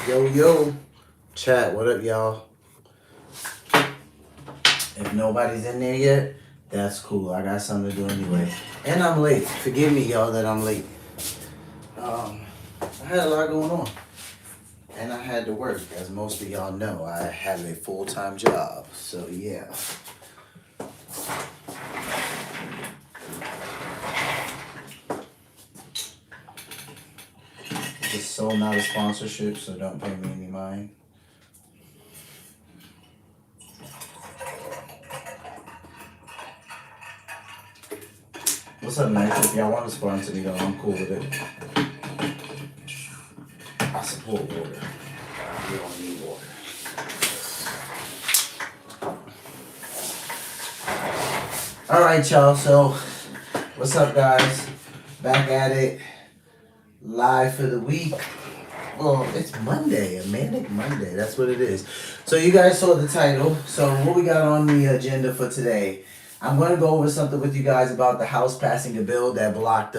Yo, chat, what up, y'all? If nobody's in there yet, that's cool. I got something to do anyway. And I'm late. Forgive me, y'all, that I'm late. I had a lot going on. And I had to work. As most of y'all know, I have a full-time job. So, yeah. It's so not a sponsorship, so don't pay me any mind. What's up, Max? If y'all want to sponsor me, though, I'm cool with it. I support water. We don't need water. All right, y'all. So, what's up, guys? Back at it. Live for the week. Well, it's Monday, a manic Monday. That's what it is. So, you guys saw the title. So, what we got on the agenda for today? I'm going to go over something with you guys about the House passing a bill that blocked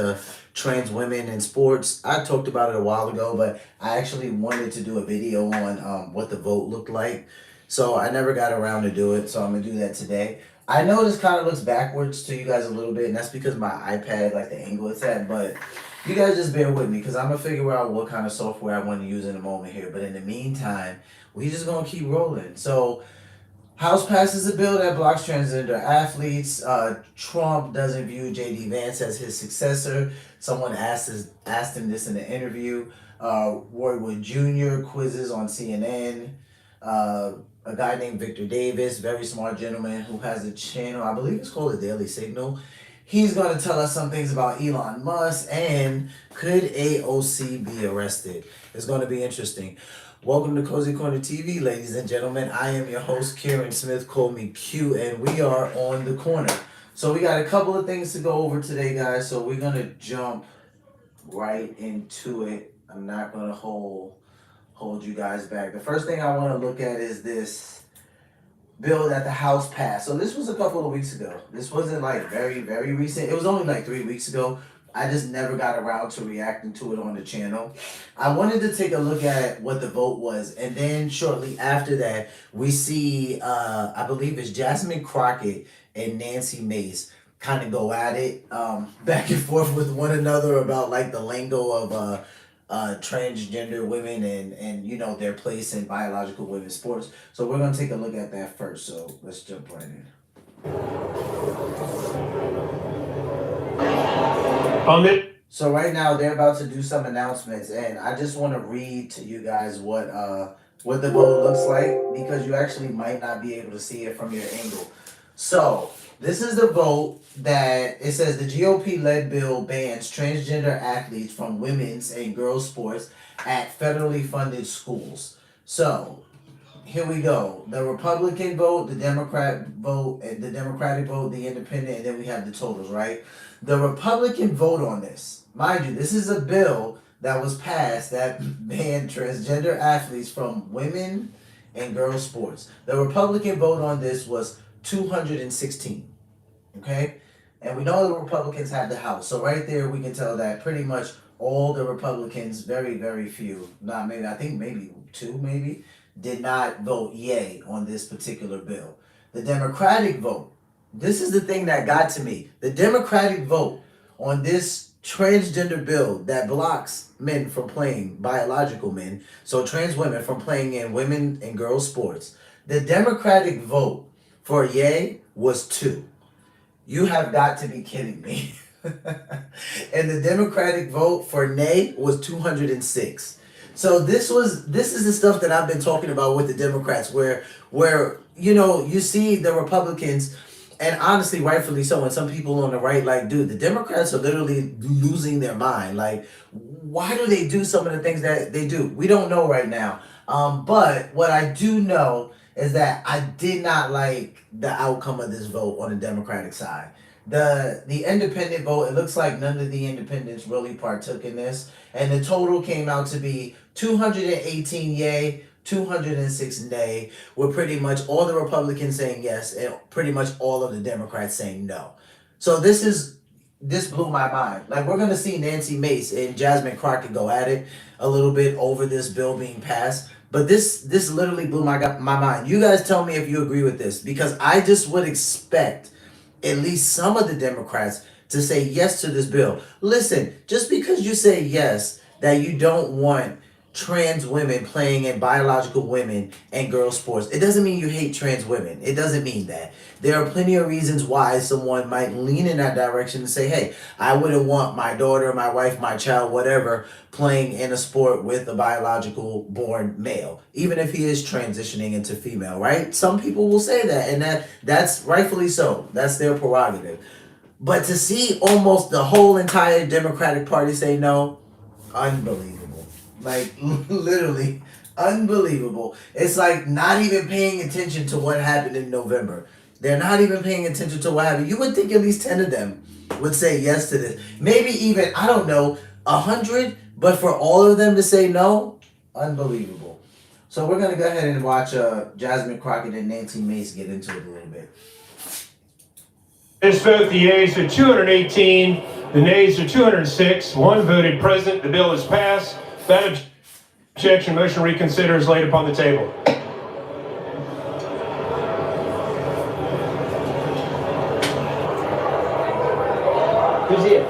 trans women in sports. I talked about it a while ago, but I actually wanted to do a video on what the vote looked like. So I never got around to do it, so I'm going to do that today. I know this kind of looks backwards to you guys a little bit, and that's because my iPad, like the angle it's at, but you guys just bear with me because I'm going to figure out what kind of software I want to use in a moment here. But in the meantime, we just going to keep rolling. So House passes a bill that blocks transgender athletes. Trump doesn't view J.D. Vance as his successor. Someone asked him this in an interview. Roy Wood Jr. quizzes on CNN. A guy named Victor Davis, very smart gentleman who has a channel, I believe it's called The Daily Signal. He's going to tell us some things about Elon Musk and could AOC be arrested? It's going to be interesting. Welcome to Cozy Corner TV, ladies and gentlemen. I am your host, Kieran Smith. Call me Q, and we are on the corner. So we got a couple of things to go over today, guys. So we're going to jump right into it. I'm not going to hold you guys back. The first thing I want to look at is this bill that the House passed. So this was a couple of weeks ago. This wasn't like very, very recent. It was only like 3 weeks ago. I just never got around to reacting to it on the channel. I wanted to take a look at what the vote was. And then shortly after that, we see, I believe it's Jasmine Crockett and Nancy Mace kind of go at it back and forth with one another about like the lingo of transgender women and you know their place in biological women's sports. So we're going to take a look at that first. So let's jump right in. So right now they're about to do some announcements, and I just want to read to you guys what the vote looks like because you actually might not be able to see it from your angle. So this is the vote that it says the GOP-led bill bans transgender athletes from women's and girls' sports at federally funded schools. So here we go. The Republican vote, the Democratic vote, the independent, and then we have the totals, right? The Republican vote on this, mind you, this is a bill that was passed that banned transgender athletes from women and girls sports. The Republican vote on this was 216, okay? And we know the Republicans have the House. So right there we can tell that pretty much all the Republicans, very, very few, not maybe, I think maybe two maybe, did not vote yay on this particular bill. The Democratic vote, this is the thing that got to me. The Democratic vote on this transgender bill that blocks men from playing, biological men, so trans women from playing in women and girls sports. The Democratic vote for yay was 2. You have got to be kidding me. And the Democratic vote for nay was 206. So this is the stuff that I've been talking about with the Democrats where you know, you see the Republicans, and honestly, rightfully so, and some people on the right, like, dude, the Democrats are literally losing their mind. Like, why do they do some of the things that they do? We don't know right now. But what I do know is that I did not like the outcome of this vote on the Democratic side. The independent vote, it looks like none of the independents really partook in this. And the total came out to be 218 yay, 206 nay, with pretty much all the Republicans saying yes and pretty much all of the Democrats saying no. So this is this blew my mind. Like, we're gonna see Nancy Mace and Jasmine Crockett go at it a little bit over this bill being passed. But this literally blew my mind. You guys tell me if you agree with this, because I just would expect at least some of the Democrats to say yes to this bill. Listen, just because you say yes that you don't want trans women playing in biological women and girls sports, it doesn't mean you hate trans women. It doesn't mean that. There are plenty of reasons why someone might lean in that direction and say, hey, I wouldn't want my daughter, my wife, my child, whatever, playing in a sport with a biological born male, even if he is transitioning into female, right? Some people will say that, and that's rightfully so. That's their prerogative. But to see almost the whole entire Democratic Party say no, unbelievable. Like, literally unbelievable. It's like not even paying attention to what happened in November. They're not even paying attention to what happened. You would think at least 10 of them would say yes to this. Maybe even, I don't know, 100, but for all of them to say no, unbelievable. So we're going to go ahead and watch Jasmine Crockett and Nancy Mace get into it a little bit. This vote, the yeas are 218, the nays are 206, one voted present. The bill is passed. Without objection, motion to reconsider is laid upon the table. Who's here?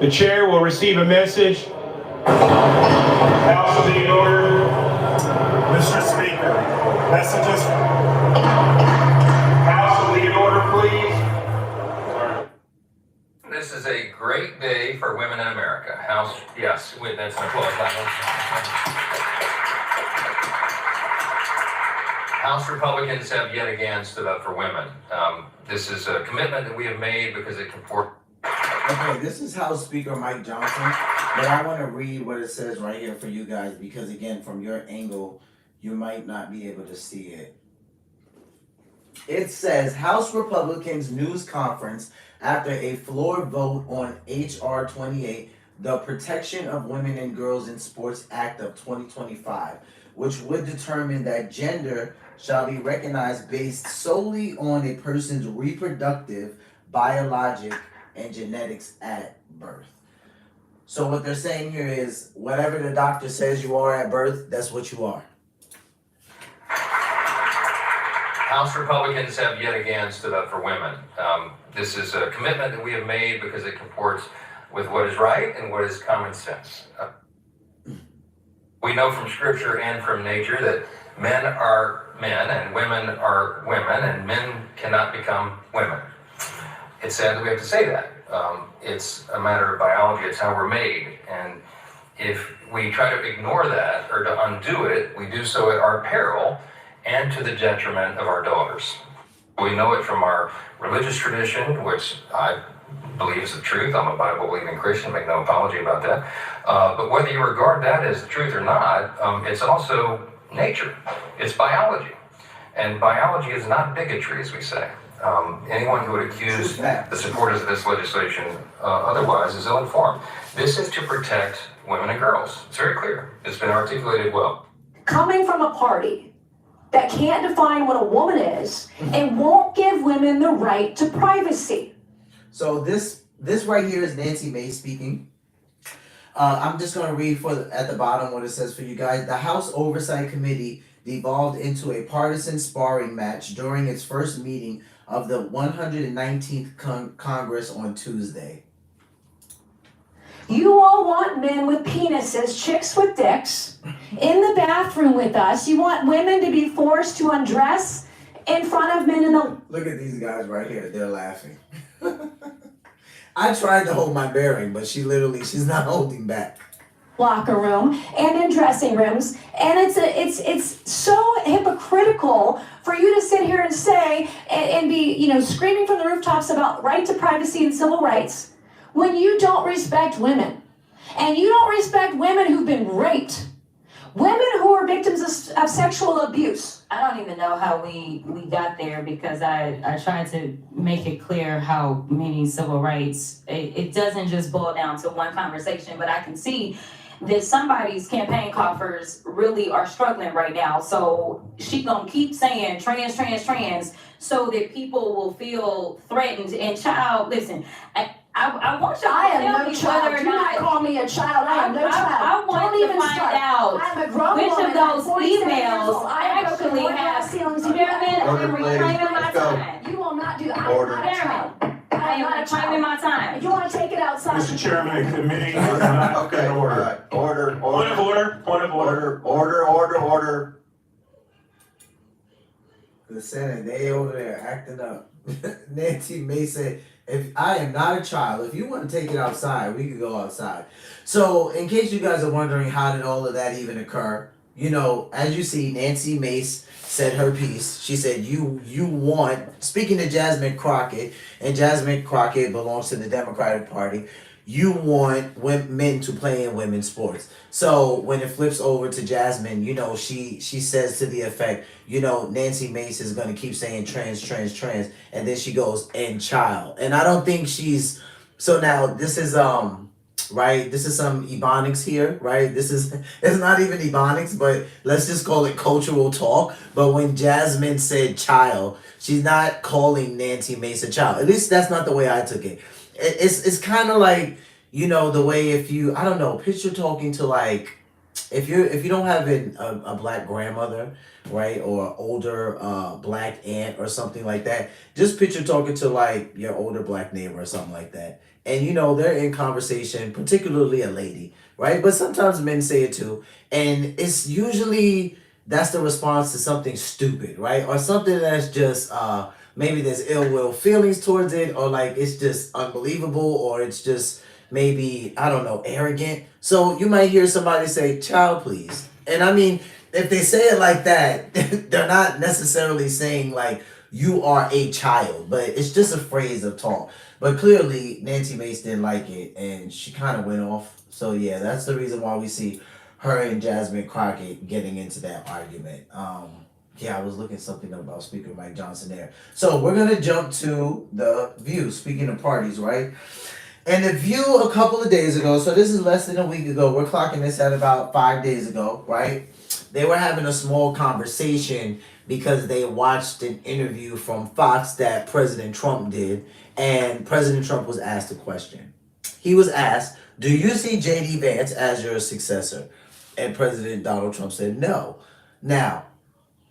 The chair will receive a message. House will be in order. Mr. Speaker, messages. House will be in order, please. This is a great day for women in America. House, yes, that's an applause. House Republicans have yet again stood up for women. This is a commitment that we have made because it can support. Okay, this is House Speaker Mike Johnson, but I want to read what it says right here for you guys, because again, from your angle, you might not be able to see it. It says, House Republicans news conference after a floor vote on H.R. 28, the Protection of Women and Girls in Sports Act of 2025, which would determine that gender shall be recognized based solely on a person's reproductive, biologic, and genetics at birth. So what they're saying here is, whatever the doctor says you are at birth, that's what you are. House Republicans have yet again stood up for women. This is a commitment that we have made because it comports with what is right and what is common sense. We know from scripture and from nature that men are men and women are women, and men cannot become women. It's sad that we have to say that. It's a matter of biology. It's how we're made. And if we try to ignore that or to undo it, we do so at our peril and to the detriment of our daughters. We know it from our religious tradition, which I believe is the truth. I'm a Bible-believing Christian, make no apology about that. But whether you regard that as the truth or not, it's also nature. It's biology. And biology is not bigotry, as we say. Anyone who would accuse the supporters of this legislation otherwise is ill-informed. This is to protect women and girls. It's very clear. It's been articulated well. Coming from a party that can't define what a woman is and won't give women the right to privacy. So this right here is Nancy Mace speaking. I'm just going to read at the bottom what it says for you guys. The House Oversight Committee devolved into a partisan sparring match during its first meeting of the 119th Congress on Tuesday. You all want men with penises, chicks with dicks, in the bathroom with us. You want women to be forced to undress in front of men in the... Look at these guys right here. They're laughing. I tried to hold my bearing, but she's not holding back. Locker room and in dressing rooms, and it's so hypocritical for you to sit here and say and be screaming from the rooftops about right to privacy and civil rights when you don't respect women, and you don't respect women who've been raped, women who are victims sexual abuse. I don't even know how we got there, because I tried to make it clear how many civil rights, it doesn't just boil down to one conversation, but I can see that somebody's campaign coffers really are struggling right now. So she gonna keep saying trans, trans, trans, so that people will feel threatened. And child, listen, I want y'all I to am tell no me child. whether or Do not not. call me a child. I am no child. I want Don't to even find start. out I'm a grown which woman. of those I'm 47 years emails old. I have broken actually more have glass ceilings than chairman. you. I am Order, ladies. reclaiming my Let's go. time. You will not do that. I am Order. not a child. I am reclaiming my time. You want to take it outside? Mr. Chairman, the committee is not Okay, in order. alright. Order, Point of order, order, point of order. order. The Senate, they over there acting up. Nancy May said, if I am not a child, if you want to take it outside, we can go outside. So, in case you guys are wondering how did all of that even occur, you know, as you see, Nancy Mace said her piece. She said, you want, speaking to Jasmine Crockett, and Jasmine Crockett belongs to the Democratic Party, you want men to play in women's sports. So when it flips over to Jasmine, you know, she says to the effect, you know, Nancy Mace is going to keep saying trans, trans, trans, and then she goes, and child. And I don't think she's, so now this is, right, this is some Ebonics here, right? This is, it's not even Ebonics, but let's just call it cultural talk. But when Jasmine said child, she's not calling Nancy Mace a child. At least that's not the way I took it. It's kind of like, you know, the way if you, I don't know, picture talking to like, if you don't have a black grandmother, right, or older black aunt or something like that, just picture talking to like your older black neighbor or something like that. And you know, they're in conversation, particularly a lady, right? But sometimes men say it too. And it's usually, that's the response to something stupid, right? Or something that's just, maybe there's ill will feelings towards it, or like it's just unbelievable, or it's just maybe, I don't know, arrogant. So you might hear somebody say, child, please. And I mean, if they say it like that, they're not necessarily saying like, you are a child, but it's just a phrase of talk. But clearly, Nancy Mace didn't like it, and she kind of went off. So yeah, that's the reason why we see her and Jasmine Crockett getting into that argument. Yeah, I was looking something up about Speaker Mike Johnson there. So we're gonna jump to The View. Speaking of parties, right? And The View a couple of days ago, so this is less than a week ago, we're clocking this at about 5 days ago, right? They were having a small conversation because they watched an interview from Fox that President Trump did, and President Trump was asked a question. He was asked, do you see J.D. Vance as your successor? And President Donald Trump said no. Now,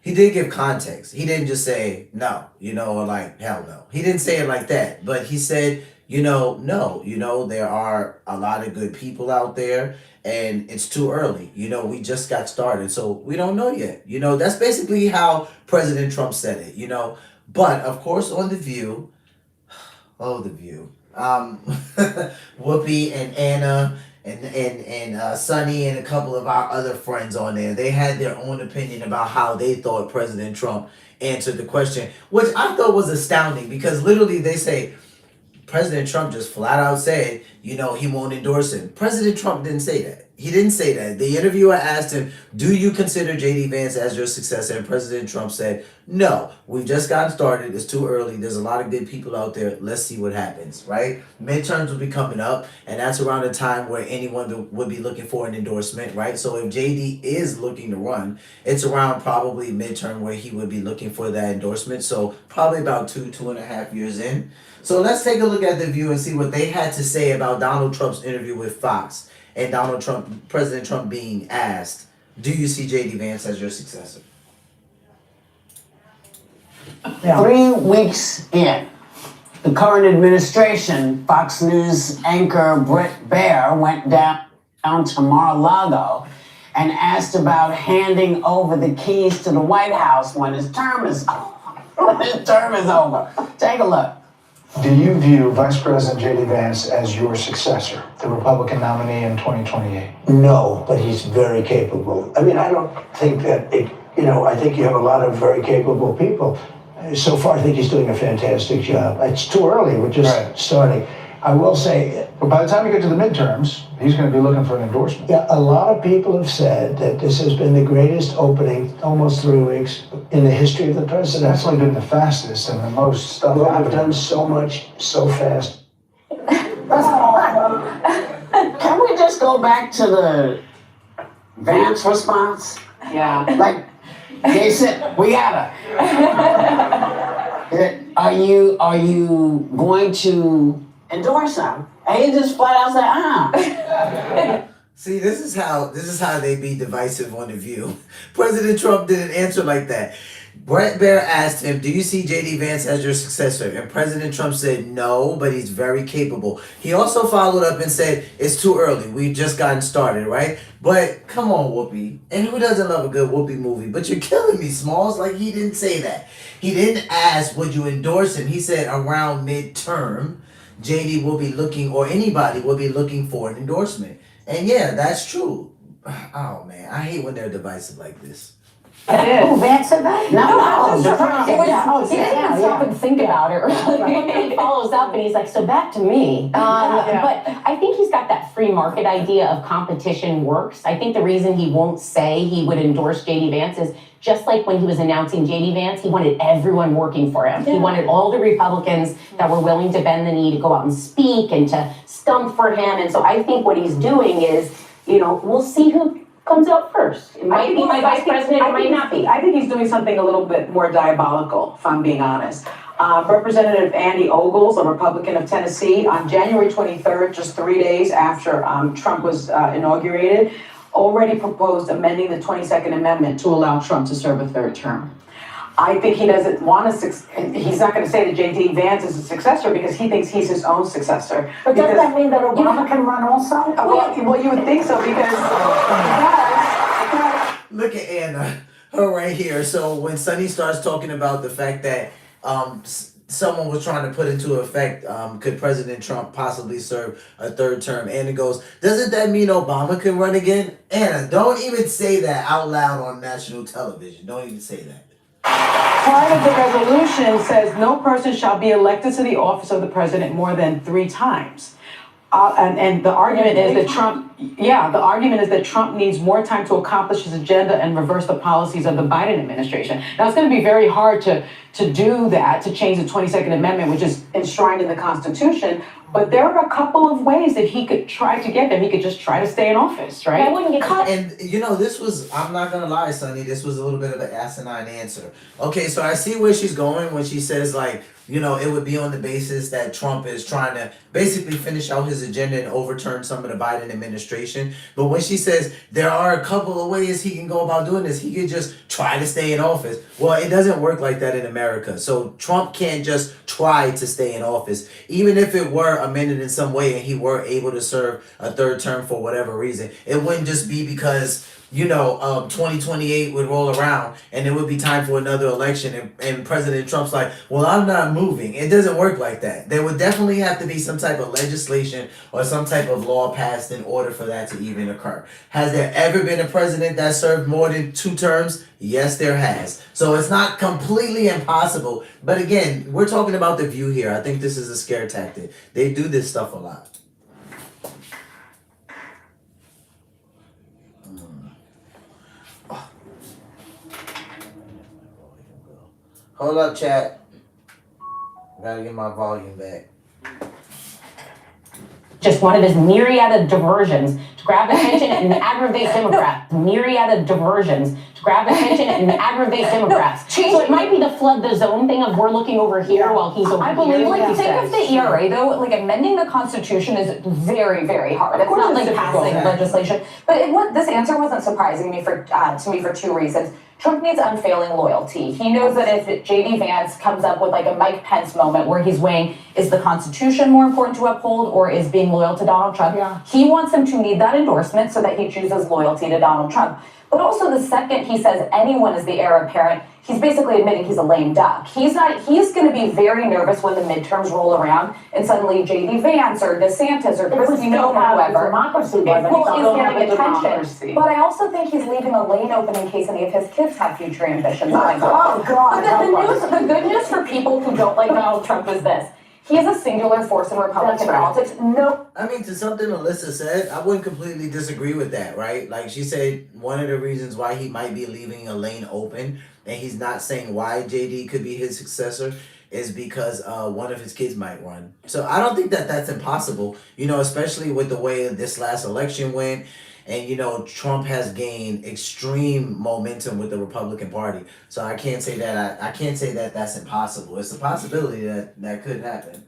he did give context. He didn't just say no, you know, or like, hell no. He didn't say it like that, but he said, you know, no, you know, there are a lot of good people out there and it's too early. You know, we just got started, so we don't know yet. You know, that's basically how President Trump said it, you know. But of course on The View, oh, The View, Whoopi and Anna and Sonny and a couple of our other friends on there, they had their own opinion about how they thought President Trump answered the question, which I thought was astounding because literally they say, President Trump just flat out said, you know, he won't endorse him. President Trump didn't say that. He didn't say that. The interviewer asked him, do you consider J.D. Vance as your successor? And President Trump said, no, we've just gotten started. It's too early. There's a lot of good people out there. Let's see what happens, right? Midterms will be coming up, and that's around the time where anyone would be looking for an endorsement, right? So if J.D. is looking to run, it's around probably midterm where he would be looking for that endorsement. So probably about 2.5 years in. So let's take a look at The View and see what they had to say about Donald Trump's interview with Fox and President Trump being asked, do you see J.D. Vance as your successor? 3 weeks in, the current administration, Fox News anchor Bret Baier went down to Mar-a-Lago and asked about handing over the keys to the White House when his term is over. Take a look. Do you view Vice President J.D. Vance as your successor, the Republican nominee in 2028? No, but he's very capable. I mean, I don't think that, I think you have a lot of very capable people. So far, I think he's doing a fantastic job. It's too early. We're just starting. I will say, but by the time we get to the midterms, he's going to be looking for an endorsement. Yeah, a lot of people have said that this has been the greatest opening, almost 3 weeks, in the history of the It's presidency. definitely been the fastest and the most stuff. Well, I've done so much, so fast. Can we just go back to the Vance response? Yeah. Like, they said, we gotta. Are you going to endorse him? And he just flat out said, See, this is how they be divisive on The View. President Trump didn't answer like that. Brett Baer asked him, do you see J.D. Vance as your successor? And President Trump said no, but he's very capable. He also followed up and said, it's too early. We've just gotten started, right? But come on, Whoopi. And who doesn't love a good Whoopi movie? But you're killing me, Smalls. Like, he didn't say that. He didn't ask, would you endorse him? He said around midterm, JD will be looking, or anybody will be looking for an endorsement. And yeah, that's true. Oh, man. I hate when they're divisive like this. oh, Vance said that? No. He didn't even stop and think about it. He follows up and he's like, so back to me. But I think he's got that free market idea of competition works. I think the reason he won't say he would endorse J.D. Vance is just like when he was announcing J.D. Vance, he wanted everyone working for him. Yeah. He wanted all the Republicans that were willing to bend the knee to go out and speak and to stump for him. And so I think what he's doing is, we'll see who comes out first. It might be my vice president, it might not be. I think he's doing something a little bit more diabolical, if I'm being honest. Representative Andy Ogles, a Republican of Tennessee, on January 23rd, just 3 days after Trump was inaugurated, already proposed amending the 22nd Amendment to allow Trump to serve a third term. I think he doesn't want to, he's not going to say that J.D. Vance is a successor because he thinks he's his own successor. But doesn't that mean that Obama can run also? Well, you would think so because Look at Anna, her right here. So when Sonny starts talking about the fact that someone was trying to put into effect, could President Trump possibly serve a third term? Anna goes, doesn't that mean Obama can run again? Anna, don't even say that out loud on national television. Don't even say that. part of the resolution says no person shall be elected to the office of the president more than 3 times. And the argument is that Trump needs more time to accomplish his agenda and reverse the policies of the Biden administration. Now, it's going to be very hard to do that, to change the 22nd Amendment, which is enshrined in the Constitution. But there are a couple of ways that he could try to get them. He could just try to stay in office, right? I wouldn't get cut. And this was, I'm not gonna lie, Sonny, this was a little bit of an asinine answer. Okay, so I see where she's going when she says it would be on the basis that Trump is trying to basically finish out his agenda and overturn some of the Biden administration. But when she says there are a couple of ways he can go about doing this, he could just try to stay in office. Well, it doesn't work like that in America. So Trump can't just try to stay in office. Even if it were amended in some way and he were able to serve a third term for whatever reason, it wouldn't just be because 2028 would roll around and it would be time for another election and President Trump's like, well, I'm not moving. It doesn't work like that. There would definitely have to be some type of legislation or some type of law passed in order for that to even occur. Has there ever been a president that served more than 2 terms? Yes, there has. So it's not completely impossible. But again, we're talking about The View here. I think this is a scare tactic. They do this stuff a lot. Hold up, chat. Gotta get my volume back. Just one of his myriad of diversions to grab attention and aggravate Democrats. Myriad of diversions to grab attention and aggravate Democrats. So it might be the flood the zone thing of we're looking over here while he's over here. I believe, think of the ERA though, amending the Constitution is very, very hard. It's not like passing legislation. But this answer wasn't surprising me to me for 2 reasons. Trump needs unfailing loyalty. He knows that if J.D. Vance comes up with a Mike Pence moment where he's weighing, is the Constitution more important to uphold or is being loyal to Donald Trump? Yeah. He wants him to need that endorsement so that he chooses loyalty to Donald Trump. But also the second he says anyone is the heir apparent, he's basically admitting he's a lame duck. He's going to be very nervous when the midterms roll around and suddenly J.D. Vance or DeSantis or Christie Nome or whoever is getting attention. But I also think he's leaving a lane open in case any of his kids have future ambitions. Oh, God. But the good news for people who don't like Donald Trump is this. He is a singular force in Republican politics. No. I mean, to something Alyssa said, I wouldn't completely disagree with that, right? Like she said, one of the reasons why he might be leaving a lane open, and he's not saying why JD could be his successor, is because one of his kids might run. So I don't think that that's impossible, you know, especially with the way this last election went. And, you know, Trump has gained extreme momentum with the Republican Party. So I can't say that I can't say that that's impossible. It's a possibility that could happen.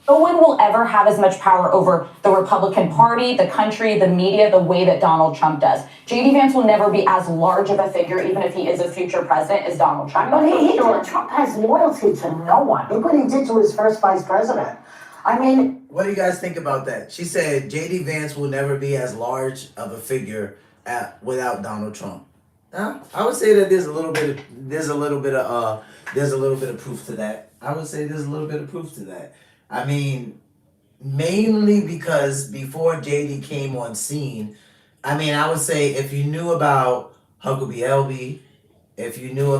No one will ever have as much power over the Republican Party, the country, the media, the way that Donald Trump does. J.D. Vance will never be as large of a figure, even if he is a future president, as Donald Trump. But Trump has loyalty to no one. Look what he did to his first vice president. I mean, what do you guys think about that? She said J.D. Vance will never be as large of a figure without Donald Trump. I would say that there's a little bit of proof to that. I would say there's a little bit of proof to that. I mean, mainly because before JD came on scene, I mean, I would say if you knew about Huckabee Elby, if you knew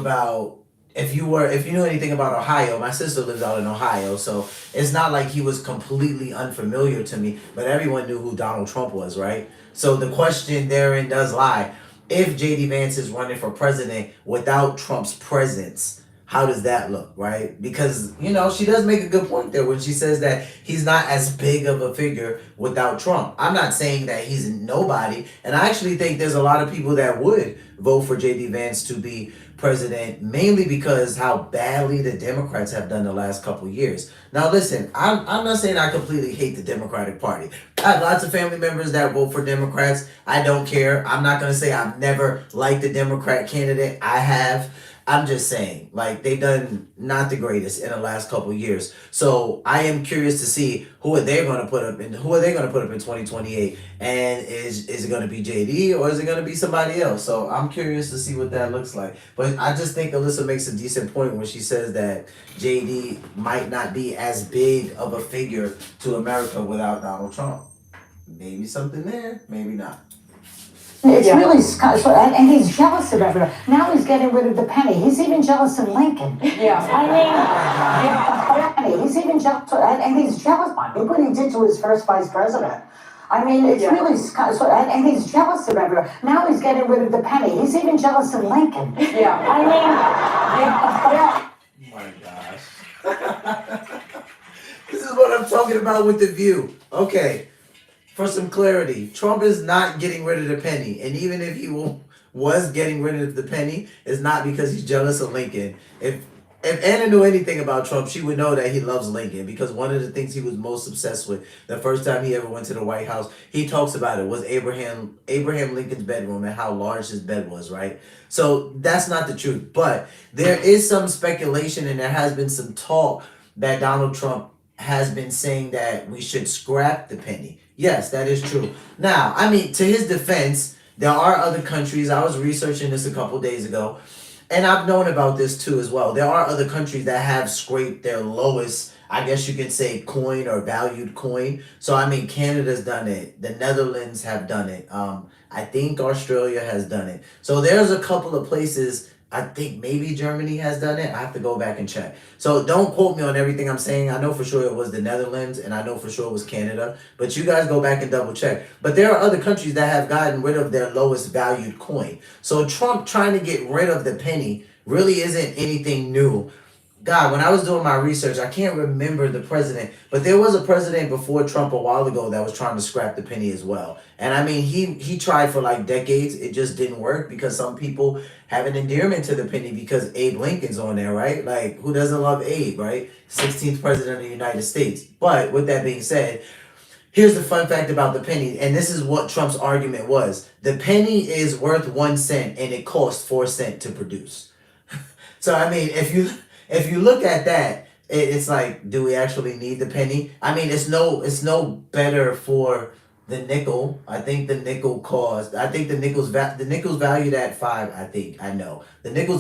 anything about Ohio, my sister lives out in Ohio, so it's not like he was completely unfamiliar to me, but everyone knew who Donald Trump was, right? So the question therein does lie. If JD Vance is running for president without Trump's presence, how does that look, right? Because, you know, she does make a good point there when she says that he's not as big of a figure without Trump. I'm not saying that he's nobody, and I actually think there's a lot of people that would vote for J.D. Vance to be president, mainly because how badly the Democrats have done the last couple of years. Now, listen, I'm not saying I completely hate the Democratic Party. I have lots of family members that vote for Democrats. I don't care. I'm not going to say I've never liked the Democrat candidate. I have. I'm just saying, like, they've done not the greatest in the last couple of years. So I am curious to see who are they going to put up in 2028, and is it going to be JD or is it going to be somebody else? So I'm curious to see what that looks like. But I just think Alyssa makes a decent point when she says that JD might not be as big of a figure to America without Donald Trump. Maybe something there, maybe not. it's really, and he's jealous of everyone. Now he's getting rid of the penny. He's even jealous of Lincoln. He's even jealous, and he's jealous. Look what he did to his first vice president. I mean, it's really, and he's jealous of everyone. Now he's getting rid of the penny. He's even jealous of Lincoln. Oh my gosh. This is what I'm talking about with The View. Okay, for some clarity, Trump is not getting rid of the penny. And even if he was getting rid of the penny, it's not because he's jealous of Lincoln. If Anna knew anything about Trump, she would know that he loves Lincoln, because one of the things he was most obsessed with the first time he ever went to the White House, he talks about it, was Abraham Lincoln's bedroom and how large his bed was, right? So that's not the truth. But there is some speculation and there has been some talk that Donald Trump has been saying that we should scrap the penny. Yes, that is true. Now, I mean, to his defense, there are other countries. I was researching this a couple days ago, and I've known about this too as well. There are other countries that have scraped their lowest, I guess you could say, coin or valued coin. So, I mean, Canada's done it. The Netherlands have done it. I think Australia has done it. So there's a couple of places. I think maybe Germany has done it. I have to go back and check. So don't quote me on everything I'm saying. I know for sure it was the Netherlands, and I know for sure it was Canada. But you guys go back and double check. But there are other countries that have gotten rid of their lowest valued coin. So Trump trying to get rid of the penny really isn't anything new. God, when I was doing my research, I can't remember the president, but there was a president before Trump a while ago that was trying to scrap the penny as well. And I mean, he tried for like decades. It just didn't work because some people have an endearment to the penny because Abe Lincoln's on there, right? Like, who doesn't love Abe, right? 16th president of the United States. But with that being said, here's the fun fact about the penny, and this is what Trump's argument was. The penny is worth 1 cent and it cost 4 cents to produce. So, I mean, if you look at that, it's like, do we actually need the penny? I mean, it's no better for the nickel. I think the nickel's valued at the nickel's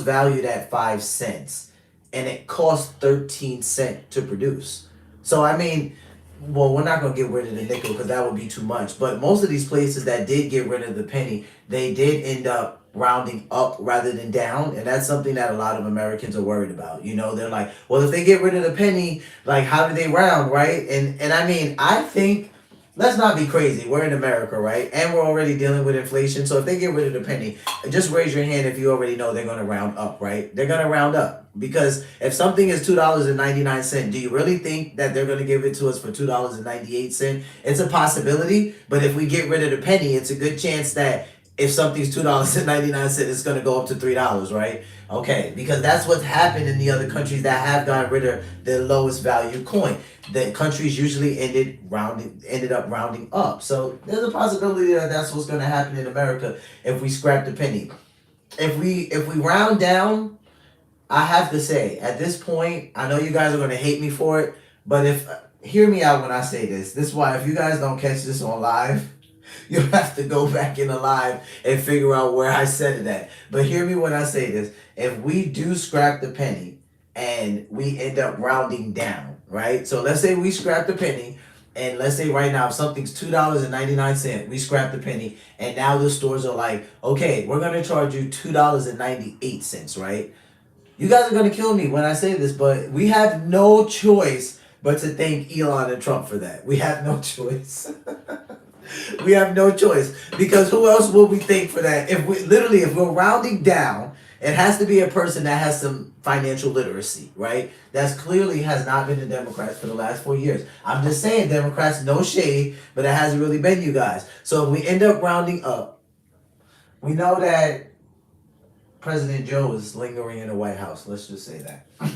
valued at 5 cents, and it costs 13 cents to produce. So I mean, well, we're not gonna get rid of the nickel because that would be too much. But most of these places that did get rid of the penny, they did end up rounding up rather than down, and that's something that a lot of Americans are worried about. You know, they're like, well, if they get rid of the penny, like how do they round, right? And I mean, I think, let's not be crazy. We're in America, right? And we're already dealing with inflation. So if they get rid of the penny, just raise your hand if you already know they're going to round up, right? They're going to round up, because if something is $2.99, do you really think that they're going to give it to us for $2.98? It's a possibility, but if we get rid of the penny, it's a good chance that if something's $2.99, it's going to go up to $3, right? Okay, because that's what's happened in the other countries that have gotten rid of their lowest value coin. The countries usually ended up rounding up. So there's a possibility that that's what's going to happen in America if we scrap the penny. If we round down, I have to say, at this point, I know you guys are going to hate me for it, but hear me out when I say this. This is why, if you guys don't catch this on live, you'll have to go back in the live and figure out where I said it at. But hear me when I say this. If we do scrap the penny and we end up rounding down, right? So let's say we scrap the penny, and let's say right now if something's $2.99, we scrap the penny, and now the stores are like, okay, we're going to charge you $2.98, right? You guys are going to kill me when I say this, but we have no choice but to thank Elon and Trump for that. We have no choice. We have no choice, because who else will we thank for that? If we're rounding down, it has to be a person that has some financial literacy, right? That's clearly has not been the Democrats for the last 4 years. I'm just saying, Democrats, no shade, but it hasn't really been you guys. So if we end up rounding up, we know that President Joe is lingering in the White House. Let's just say that. He's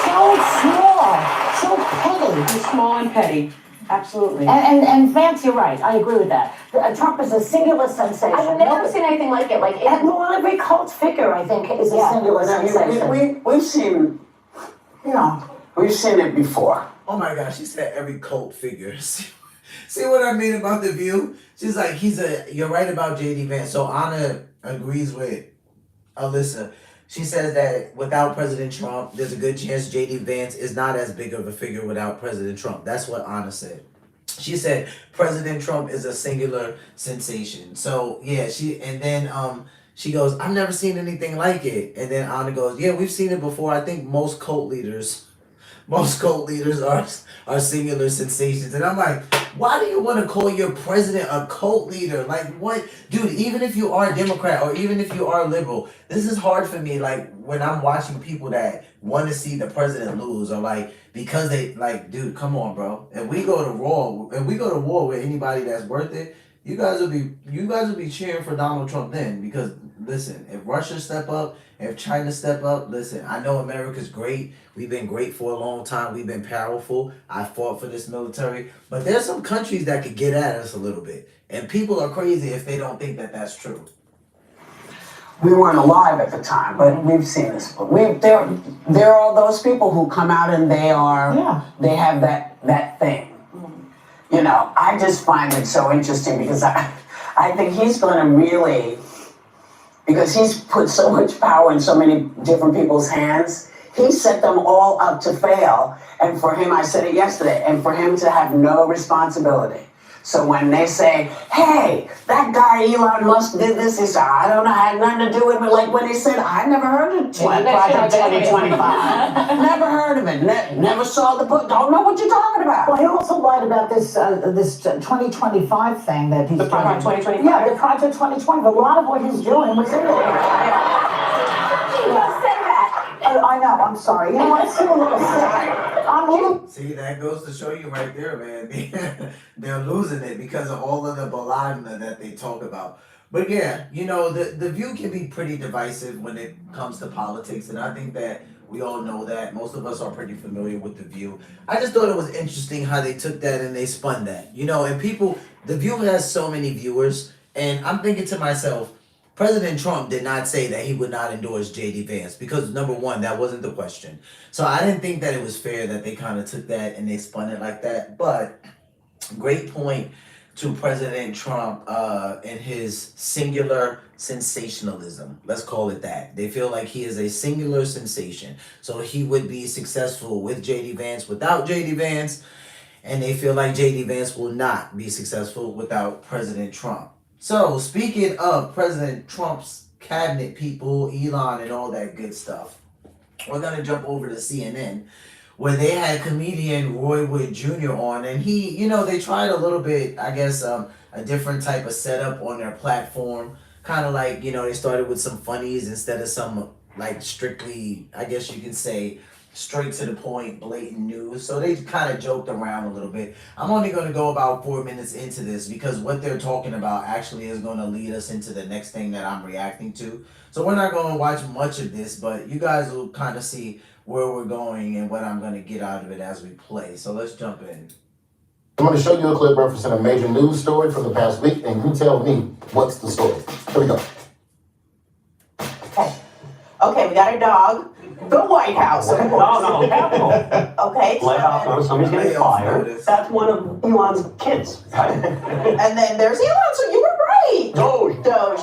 so small, so petty. He's small and petty. Absolutely. And Vance, you're right. I agree with that. Trump is a singular sensation. I've never seen anything like it. Well, every cult figure, I think, is a singular sensation. We've seen, we've seen it before. Oh my gosh, she said every cult figure. See what I mean about The View? She's like, you're right about JD Vance. So Anna agrees with Alyssa. She says that without President Trump, there's a good chance JD Vance is not as big of a figure without President Trump. That's what Anna said. She said President Trump is a singular sensation. So yeah, she goes, I've never seen anything like it. And then Anna goes, yeah, we've seen it before. I think most cult leaders are singular sensations. And I'm like, why do you want to call your president a cult leader? Like, what? Dude, even if you are a Democrat or even if you are a liberal, this is hard for me. Like, when I'm watching people that want to see the president lose, or like, because they, like, dude, come on, bro. If we go to war with anybody that's worth it, you guys will be cheering for Donald Trump then. Because listen, if Russia step up, if China step up, listen, I know America's great. We've been great for a long time. We've been powerful. I fought for this military. But there's some countries that could get at us a little bit. And people are crazy if they don't think that that's true. We weren't alive at the time, but we've seen this. There are those people who come out and they have that thing. You know, I just find it so interesting because I think he's going to really, because he's put so much power in so many different people's hands, he set them all up to fail. And for him, I said it yesterday, and for him to have no responsibility. So when they say, hey, that guy Elon Musk did this, he said, I don't know, I had nothing to do with it. Like when he said, I never heard of Project 2025. Never heard of it. Never saw the book. Don't know what you're talking about. Well, he also lied about this 2025 thing that he's doing. The Project 2025? Yeah, the Project 2020. A lot of what he's doing was in it. You just said that. I know, I'm sorry. You know what? I'm still a little sick. See, that goes to show you right there, man. They're losing it because of all of the balagna that they talk about. But yeah, you know, the View can be pretty divisive when it comes to politics, and I think that we all know that. Most of us are pretty familiar with The View. I just thought it was interesting how they took that and they spun that. You know, and people, The View has so many viewers, and I'm thinking to myself, President Trump did not say that he would not endorse JD Vance because, number one, that wasn't the question. So I didn't think that it was fair that they kind of took that and they spun it like that. But great point to President Trump and his singular sensationalism. Let's call it that. They feel like he is a singular sensation. So he would be successful with JD Vance, without JD Vance. And they feel like JD Vance will not be successful without President Trump. So, speaking of President Trump's cabinet people, Elon and all that good stuff, we're going to jump over to CNN, where they had comedian Roy Wood Jr. on, and he, they tried a little bit, I guess, a different type of setup on their platform. Kind of like, they started with some funnies instead of some, like, strictly, I guess you can say, straight to the point, blatant news. So they kind of joked around a little bit. I'm only going to go about 4 minutes into this because what they're talking about actually is going to lead us into the next thing that I'm reacting to. So we're not going to watch much of this, but you guys will kind of see where we're going and what I'm going to get out of it as we play. So let's jump in. I'm going to show you a clip referencing a major news story from the past week, and you tell me what's the story. Here we go. Okay, we got a dog. The White House. No, Capitol. Okay. Layoff, somebody's getting fired. That's one of Elon's kids, right? And then there's Elon, so you were right. DOGE. DOGE.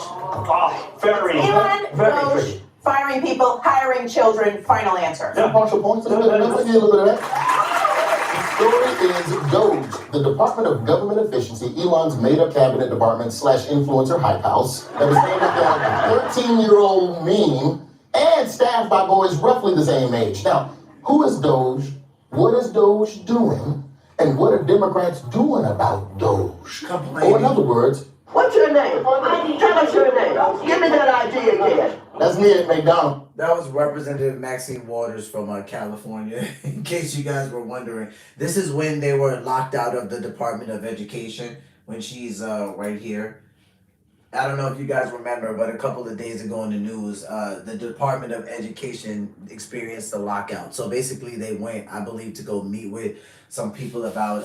Very Doge, tricky. firing people, hiring children, final answer. Some partial points. Let's get a little bit of that. The story is DOGE, the Department of Government Efficiency, Elon's made-up cabinet department / influencer hype house that was named after a 13-year-old meme and staffed by boys roughly the same age. Now, who is DOGE? What is DOGE doing? And what are Democrats doing about DOGE? Or in other words, What's your name? Tell us your name. Give me that ID again. that's me at McDonald's. That was Representative Maxine Waters from California. In case you guys were wondering, this is when they were locked out of the Department of Education, when she's right here. I don't know if you guys remember, but a couple of days ago in the news, the Department of Education experienced a lockout. So basically they went, I believe, to go meet with some people about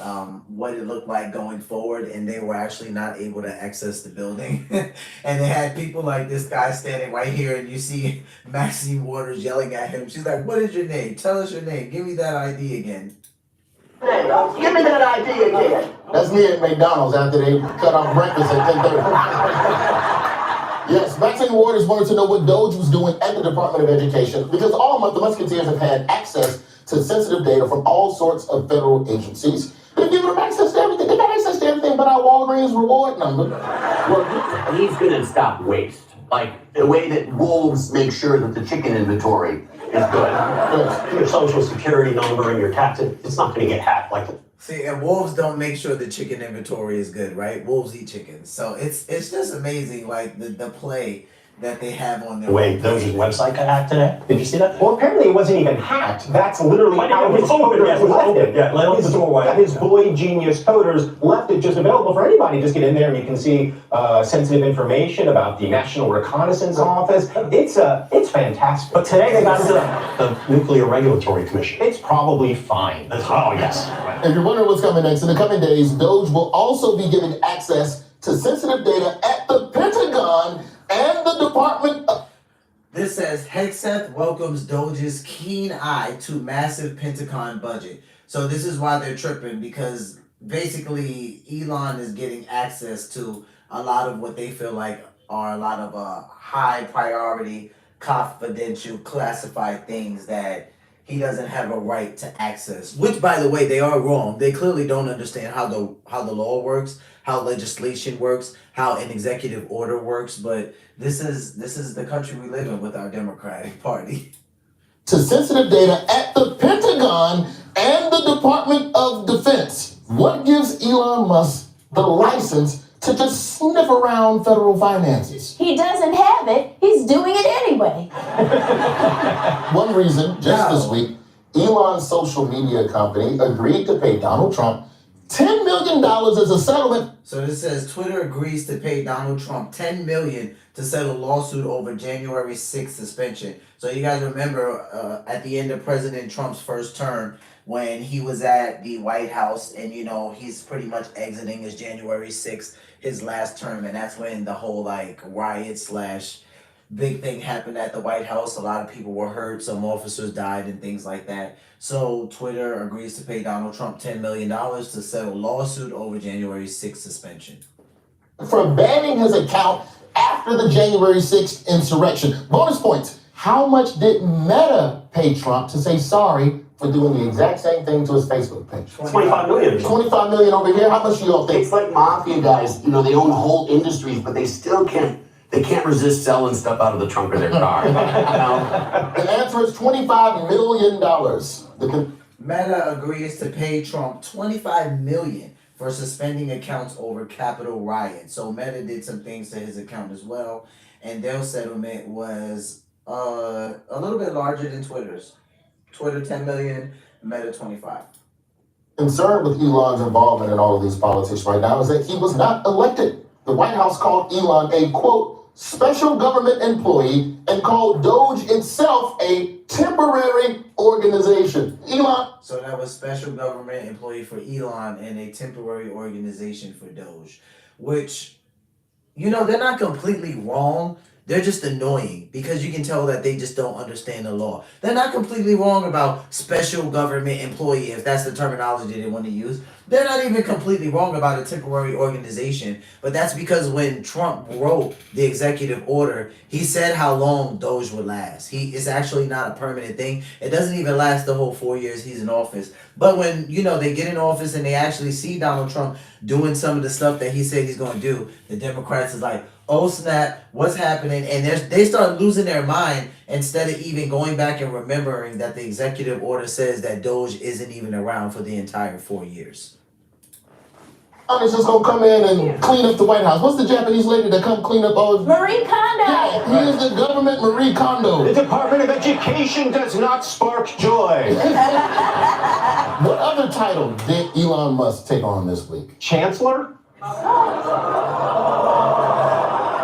what it looked like going forward, and they were actually not able to access the building. And they had people like this guy standing right here, and you see Maxine Waters yelling at him. She's like, "What is your name? Tell us your name. Give me that ID again." Give me that ID again. That's me at McDonald's after they cut off breakfast at 10:30. Yes, Maxine Waters wanted to know what DOGE was doing at the Department of Education because all month the Musketeers have had access to sensitive data from all sorts of federal agencies. They've given them access to everything. They got access to everything but our Walgreens reward number. Well, he's going to stop waste. Like the way that wolves make sure that the chicken inventory is good. Your social security number and your taxes, it's not going to get hacked like that. See, and wolves don't make sure the chicken inventory is good, right? Wolves eat chickens. So it's just amazing, like the play that they have on their Wait, DOGE's website got hacked today? Did you see that? Well, apparently it wasn't even hacked. That's literally how his coders left it. Yeah, let the doorway. His boy genius coders left it just available for anybody. Just get in there and you can see sensitive information about the National Reconnaissance Office. It's fantastic. But today they got into the Nuclear Regulatory Commission. It's probably fine. Oh, yes. If you're wondering what's coming next, in the coming days, DOGE will also be giving access to sensitive data at the Pentagon and the Department of... This says, Hegseth welcomes DOGE's keen eye to massive Pentagon budget. So this is why they're tripping, because basically Elon is getting access to a lot of what they feel like are a lot of high priority, confidential, classified things that he doesn't have a right to access. Which, by the way, they are wrong. They clearly don't understand how the law works, how legislation works, how an executive order works. But this is the country we live in with our Democratic Party. To sensitive data at the Pentagon and the Department of Defense. What gives Elon Musk the license to just sniff around federal finances? He doesn't have it. He's doing it anyway. One reason, just this week, Elon's social media company agreed to pay Donald Trump $10 million as a settlement. So this says Twitter agrees to pay Donald Trump $10 million to settle lawsuit over January 6th suspension. So you guys remember at the end of President Trump's first term, when he was at the White House and, he's pretty much exiting his January 6th, his last term. And that's when the whole riot / big thing happened at the White House. A lot of people were hurt. Some officers died and things like that. So Twitter agrees to pay Donald Trump $10 million to settle lawsuit over January 6th suspension. For banning his account after the January 6th insurrection. Bonus points. How much did Meta pay Trump to say sorry for doing the exact same thing to his Facebook page. 25 million. 25 million over here. How much do y'all think? It's like mafia guys, they own whole industries, but they still can't resist selling stuff out of the trunk of their car. The answer is $25 million. Meta agrees to pay Trump $25 million for suspending accounts over Capitol riot. So Meta did some things to his account as well, and their settlement was a little bit larger than Twitter's. Twitter 10 million, Meta 25. Concern with Elon's involvement in all of these politics right now is that he was not elected. The White House called Elon a, quote, special government employee and called DOGE itself a temporary organization. Elon. So that was special government employee for Elon and a temporary organization for DOGE, which, they're not completely wrong. They're just annoying because you can tell that they just don't understand the law. They're not completely wrong about special government employee, if that's the terminology they want to use. They're not even completely wrong about a temporary organization, but that's because when Trump wrote the executive order, he said how long DOGE would last. It's actually not a permanent thing. It doesn't even last the whole 4 years he's in office. But when, they get in office and they actually see Donald Trump doing some of the stuff that he said he's going to do, the Democrats is like, oh snap, what's happening? And they start losing their mind instead of even going back and remembering that the executive order says that DOGE isn't even around for the entire 4 years. It's just gonna come in and clean up the White House. What's the Japanese lady that come clean up all? Marie Kondo. Yeah, he is the government Marie Kondo. The Department of Education does not spark joy. What other title did Elon Musk take on this week? Chancellor?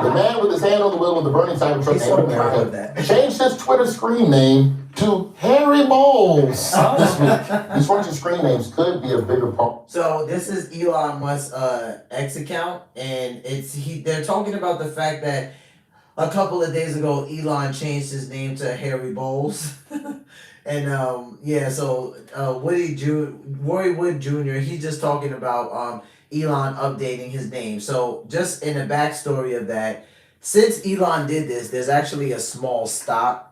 The man with his hand on the wheel of the burning Cybertruck named America changed his Twitter screen name to Harry Balls this week. These function screen names could be a bigger part. So this is Elon Musk's X account, and they're talking about the fact that a couple of days ago Elon changed his name to Harry Bowles. And so Roy Wood Jr., he's just talking about Elon updating his name. So just in the backstory of that, since Elon did this, there's actually a small stock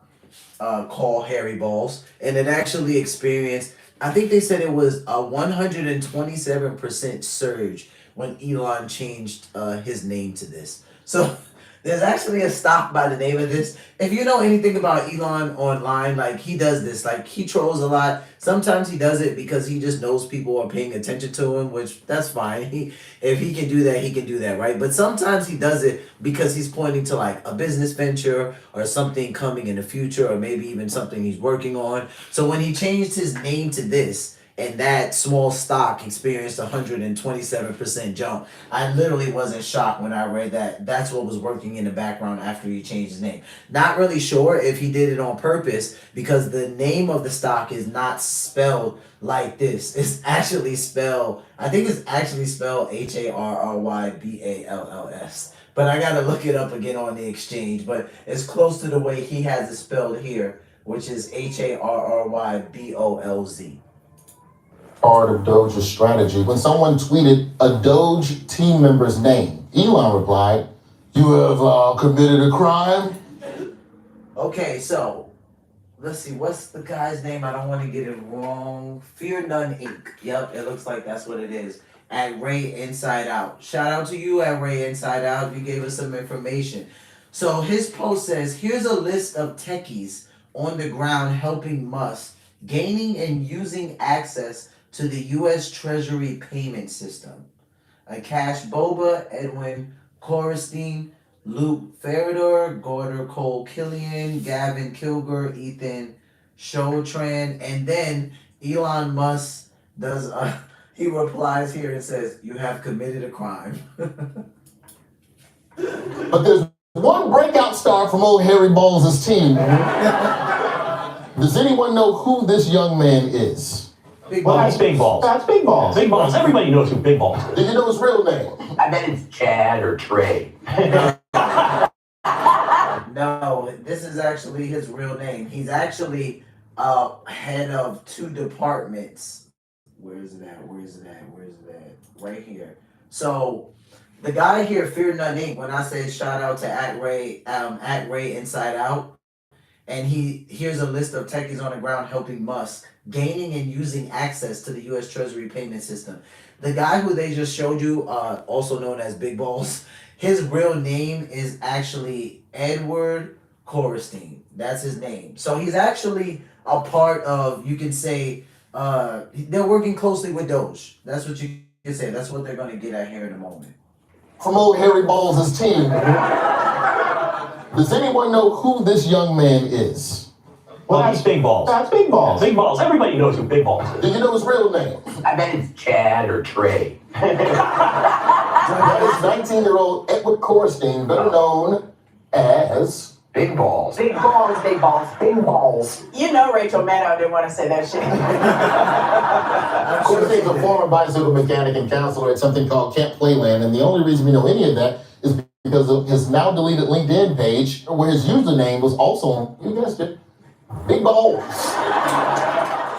called Harry Balls, and it actually experienced, I think they said it was a 127% surge when Elon changed his name to this. So there's actually a stock by the name of this. If you know anything about Elon online, like he does this, like he trolls a lot. Sometimes he does it because he just knows people are paying attention to him, which that's fine. If he can do that, he can do that, right? But sometimes he does it because he's pointing to like a business venture or something coming in the future, or maybe even something he's working on. So when he changed his name to this, and that small stock experienced 127% jump, I literally wasn't shocked when I read that. That's what was working in the background after he changed his name. Not really sure if he did it on purpose, because the name of the stock is not spelled like this. It's actually spelled, I think it's actually spelled HARRYBALLS. But I gotta look it up again on the exchange. But it's close to the way he has it spelled here, which is HARRYBOLZ. Part of Doge's strategy. When someone tweeted a Doge team member's name, Elon replied, "You have committed a crime." Okay, so let's see, what's the guy's name? I don't want to get it wrong. Fear None Inc. Yep, it looks like that's what it is. At Ray Inside Out. Shout out to you at Ray Inside Out. You gave us some information. So his post says, here's a list of techies on the ground helping Musk gaining and using access to the U.S. Treasury payment system. Akash Boba, Edwin Korestein, Luke Farador, Gordon Cole Killian, Gavin Kilgore, Ethan Shotran, and then Elon Musk does he replies here and says, "You have committed a crime." But there's one breakout star from old Harry Balls' team. Does anyone know who this young man is? Big Well, Balls. that's Big Balls. That's Big Balls. Big Balls. Everybody knows who Big Balls is. Do you know his real name? I bet it's Chad or Trey. No, this is actually his real name. He's actually head of 2 departments. Where is it at? Right here. So the guy here, Fear None Inc., when I said shout out to at Ray Inside Out, And here's a list of techies on the ground helping Musk gaining and using access to the U.S. Treasury payment system. The guy who they just showed you, also known as Big Balls, his real name is actually Edward Korestein. That's his name. So he's actually a part of, you can say, they're working closely with DOGE. That's what you can say. That's what they're going to get at here in a moment. From old Harry Balls' team. Does anyone know who this young man is? Well, that's Big Balls. That's Big Balls. Big Balls. Everybody knows who Big Balls is. Do you know his real name? I bet it's Chad or Trey. That is 19-year-old Edward Korestein, better known as Big Balls. Big balls, big balls, big balls. You know Rachel Maddow didn't want to say that shit. Korestein's a former bicycle mechanic and counselor at something called Camp Playland, and the only reason we know any of that is because of his now deleted LinkedIn page, where his username was also, you guessed it, Big Balls.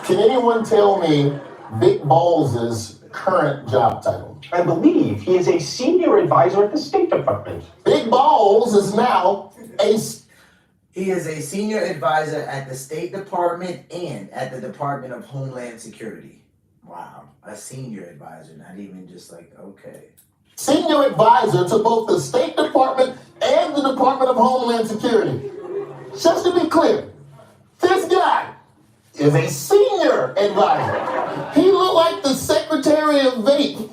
Can anyone tell me Big Balls' current job title? I believe he is a senior advisor at the State Department. Big Balls is now He is a senior advisor at the State Department and at the Department of Homeland Security. Wow, a senior advisor, not even just like, okay. senior advisor to both the State Department and the Department of Homeland Security. Just to be clear, this guy is a senior advisor. He looked like the Secretary of Vape.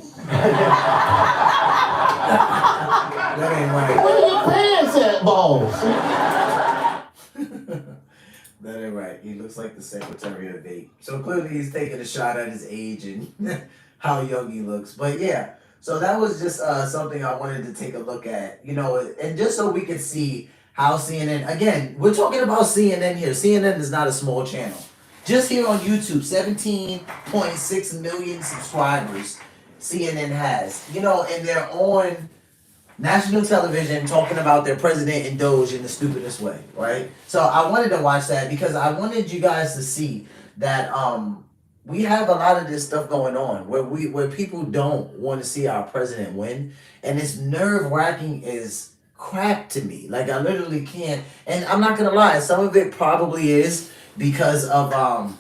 That ain't right. Where are your pants at, Balls? That ain't right. He looks like the Secretary of Vape. So clearly he's taking a shot at his age and how young he looks. But yeah, so that was just something I wanted to take a look at, you know, and just so we could see how CNN, again, we're talking about CNN here. CNN is not a small channel. Just here on YouTube, 17.6 million subscribers CNN has, you know, and they're on national television talking about their president and DOGE in the stupidest way, right? So I wanted to watch that because I wanted you guys to see that we have a lot of this stuff going on where people don't want to see our president win, and it's nerve-wracking as crap to me. Like, I literally can't, and I'm not gonna lie, some of it probably is because of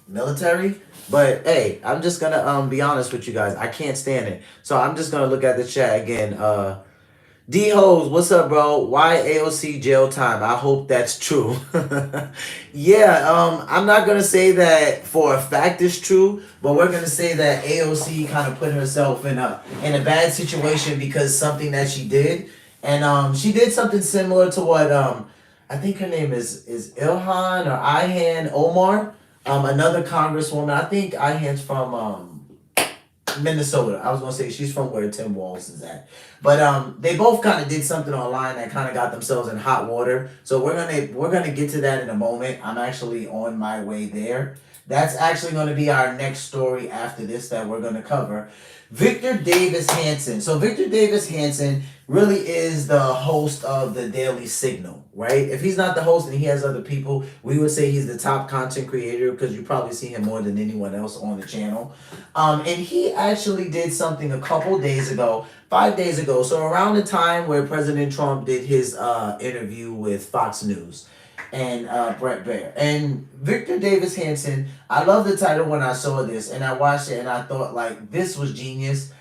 military. But hey, I'm just gonna be honest with you guys. I can't stand it. So I'm just gonna look at the chat again. D-Hoes, what's up, bro? Why AOC jail time? I hope that's true. Yeah, I'm not gonna say that for a fact it's true, but we're gonna say that AOC kind of put herself in a bad situation because something that she did. And she did something similar to what I think her name is Ilhan or Ilhan Omar. Another congresswoman. I think Ilhan's from Minnesota. I was gonna say she's from where Tim Walz is at. But they both kind of did something online that kind of got themselves in hot water. So we're gonna get to that in a moment. I'm actually on my way there. That's actually gonna be our next story after this that we're gonna cover. Victor Davis Hanson. So Victor Davis Hanson really is the host of the Daily Signal, right? If he's not the host and he has other people, we would say he's the top content creator because you probably see him more than anyone else on the channel. And he actually did something a couple days ago, 5 days ago. So around the time where President Trump did his interview with Fox News and Brett Baer. And Victor Davis Hanson, I love the title when I saw this and I watched it and I thought, like, this was genius.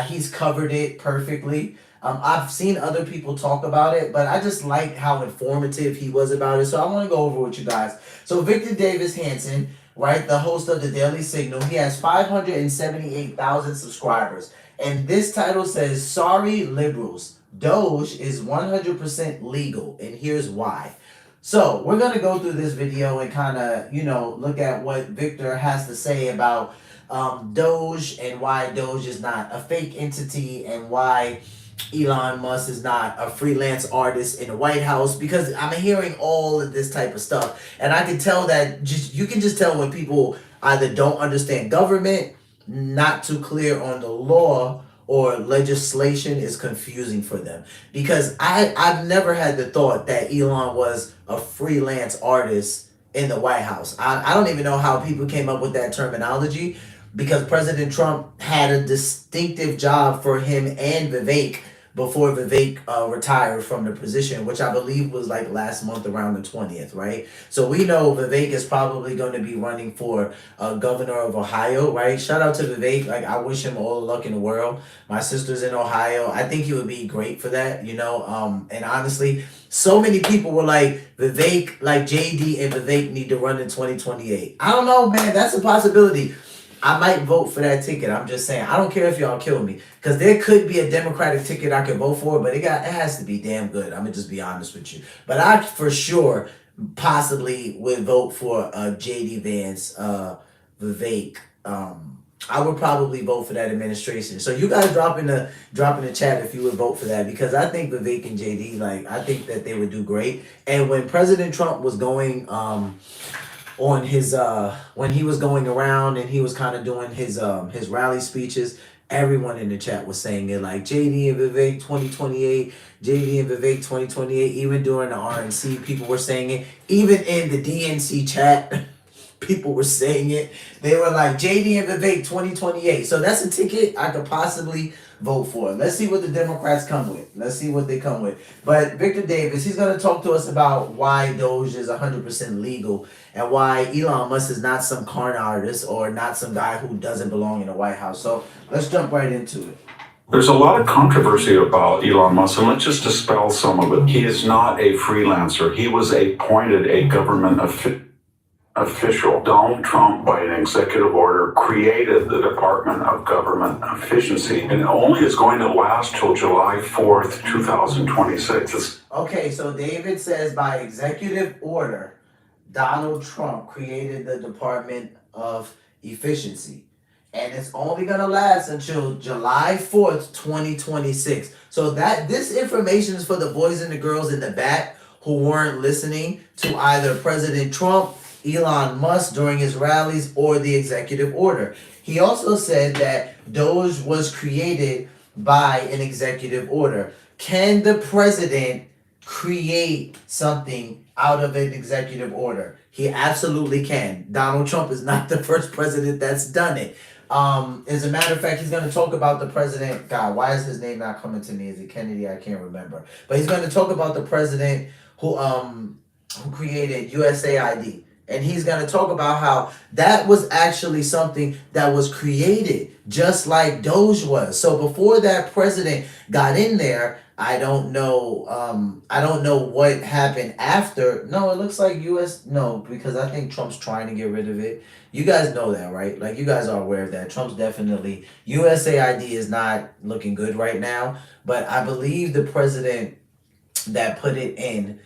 He's covered it perfectly. I've seen other people talk about it, but I just like how informative he was about it. So I want to go over with you guys. So Victor Davis Hanson, right, the host of the Daily Signal, he has 578,000 subscribers. And this title says, "Sorry Liberals, DOGE is 100% legal, and here's why." So we're going to go through this video and kind of, you know, look at what Victor has to say about DOGE and why DOGE is not a fake entity and why Elon Musk is not a freelance artist in the White House, because I'm hearing all of this type of stuff. And I can tell that you can just tell when people either don't understand government, not too clear on the law, or legislation is confusing for them. Because I've never had the thought that Elon was a freelance artist in the White House. I don't even know how people came up with that terminology, because President Trump had a distinctive job for him and Vivek before Vivek retired from the position, which I believe was like last month around the 20th, right? So we know Vivek is probably going to be running for governor of Ohio, right? Shout out to Vivek. Like, I wish him all the luck in the world. My sister's in Ohio. I think he would be great for that, you know? And honestly, so many people were like, Vivek, like JD and Vivek need to run in 2028. I don't know, man. That's a possibility. I might vote for that ticket. I'm just saying. I don't care if y'all kill me, because there could be a Democratic ticket I could vote for, but it has to be damn good. I'm gonna just be honest with you. But I for sure possibly would vote for JD Vance, Vivek. I would probably vote for that administration. So you guys drop in the chat if you would vote for that, because I think Vivek and JD, like, I think that they would do great. And when President Trump was going on his when he was going around and he was kind of doing his rally speeches, everyone in the chat was saying it, like JD and Vivek 2028, JD and Vivek 2028. Even during the RNC, people were saying it. Even in the DNC chat, people were saying it. They were like JD and Vivek 2028. So that's a ticket I could possibly vote for. Let's see what the Democrats come with. Let's see what they come with. But Victor Davis, he's going to talk to us about why DOGE is 100% legal and why Elon Musk is not some con artist or not some guy who doesn't belong in the White House. So let's jump right into it. There's a lot of controversy about Elon Musk, and let's just dispel some of it. He is not a freelancer. He was appointed a government official. Donald Trump, by an executive order, created the Department of Government Efficiency, and it only is going to last till July 4th, 2026. Okay, so David says by executive order, Donald Trump created the Department of Efficiency. And it's only going to last until July 4th, 2026. So that this information is for the boys and the girls in the back who weren't listening to either President Trump, Elon Musk during his rallies, or the executive order. He also said that DOGE was created by an executive order. Can the president create something out of an executive order? He absolutely can. Donald Trump is not the first president that's done it. As a matter of fact, he's going to talk about the president. God, why is his name not coming to me? Is it Kennedy? I can't remember. But he's going to talk about the president who created USAID. And he's going to talk about how that was actually something that was created just like DOGE was. So before that president got in there, I don't know what happened after. No, it looks like no, because I think Trump's trying to get rid of it. You guys know that, right? Like, you guys are aware of that. Trump's definitely, USAID is not looking good right now. But I believe the president that put it in,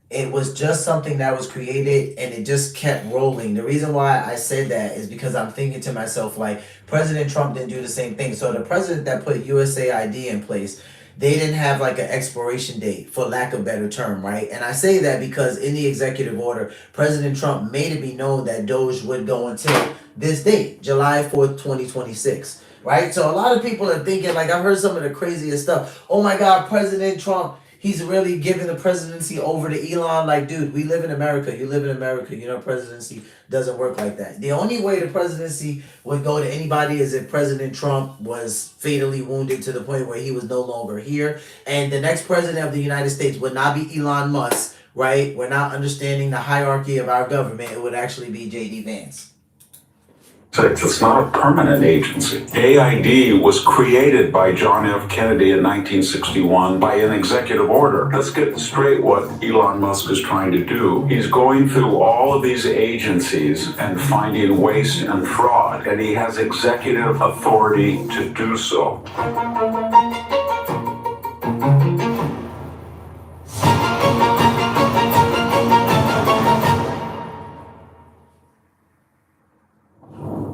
it was just something that was created and it just kept rolling. The reason why I said that is because I'm thinking to myself, like, President Trump didn't do the same thing. So the president that put USAID in place, they didn't have like an expiration date, for lack of a better term, right? And I say that because in the executive order, President Trump made it be known that DOGE would go until this date, July 4th, 2026, right? So a lot of people are thinking, like, I've heard some of the craziest stuff. Oh my God, President Trump, he's really giving the presidency over to Elon. Like, dude, we live in America. You live in America. You know, presidency doesn't work like that. The only way the presidency would go to anybody is if President Trump was fatally wounded to the point where he was no longer here. And the next president of the United States would not be Elon Musk, right? We're not understanding the hierarchy of our government. It would actually be JD Vance. It's not a permanent agency. AID was created by John F. Kennedy in 1961 by an executive order. Let's get straight what Elon Musk is trying to do. He's going through all of these agencies and finding waste and fraud, and he has executive authority to do so.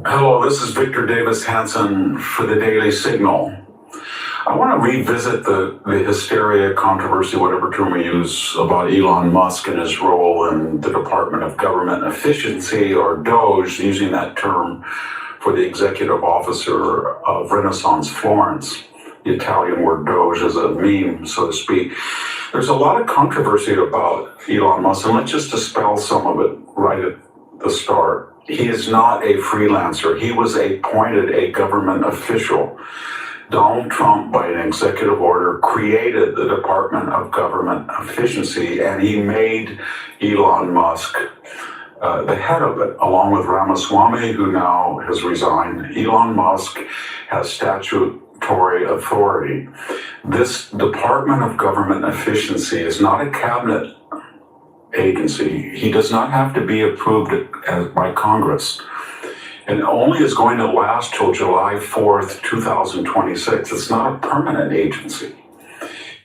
Hello, this is Victor Davis Hanson for the Daily Signal. I want to revisit the hysteria, controversy, whatever term we use, about Elon Musk and his role in the Department of Government Efficiency, or DOGE, using that term for the executive officer of Renaissance Florence. The Italian word Doge is a meme, so to speak. There's a lot of controversy about Elon Musk, and let's just dispel some of it right at the start. He is not a freelancer. He was appointed a government official. Donald Trump, by an executive order, created the Department of Government Efficiency, and he made Elon Musk the head of it, along with Ramaswamy, who now has resigned. Elon Musk has statutory authority. This Department of Government Efficiency is not a cabinet agency. He does not have to be approved by Congress. And only is going to last till July 4th, 2026. It's not a permanent agency.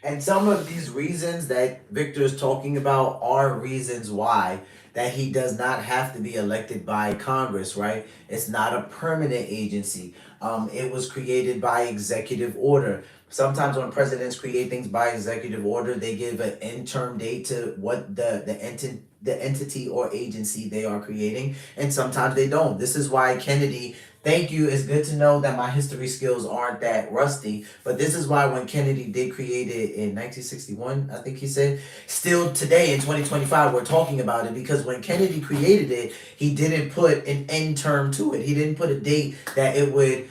And some of these reasons that Victor is talking about are reasons why that he does not have to be elected by Congress, right? It's not a permanent agency. It was created by executive order. Sometimes when presidents create things by executive order, they give an interim date to what the entity or agency they are creating, and sometimes they don't. This is why Kennedy, thank you, it's good to know that my history skills aren't that rusty, but this is why when Kennedy did create it in 1961, I think he said, still today in 2025, we're talking about it, because when Kennedy created it, he didn't put an end term to it. He didn't put a date that it would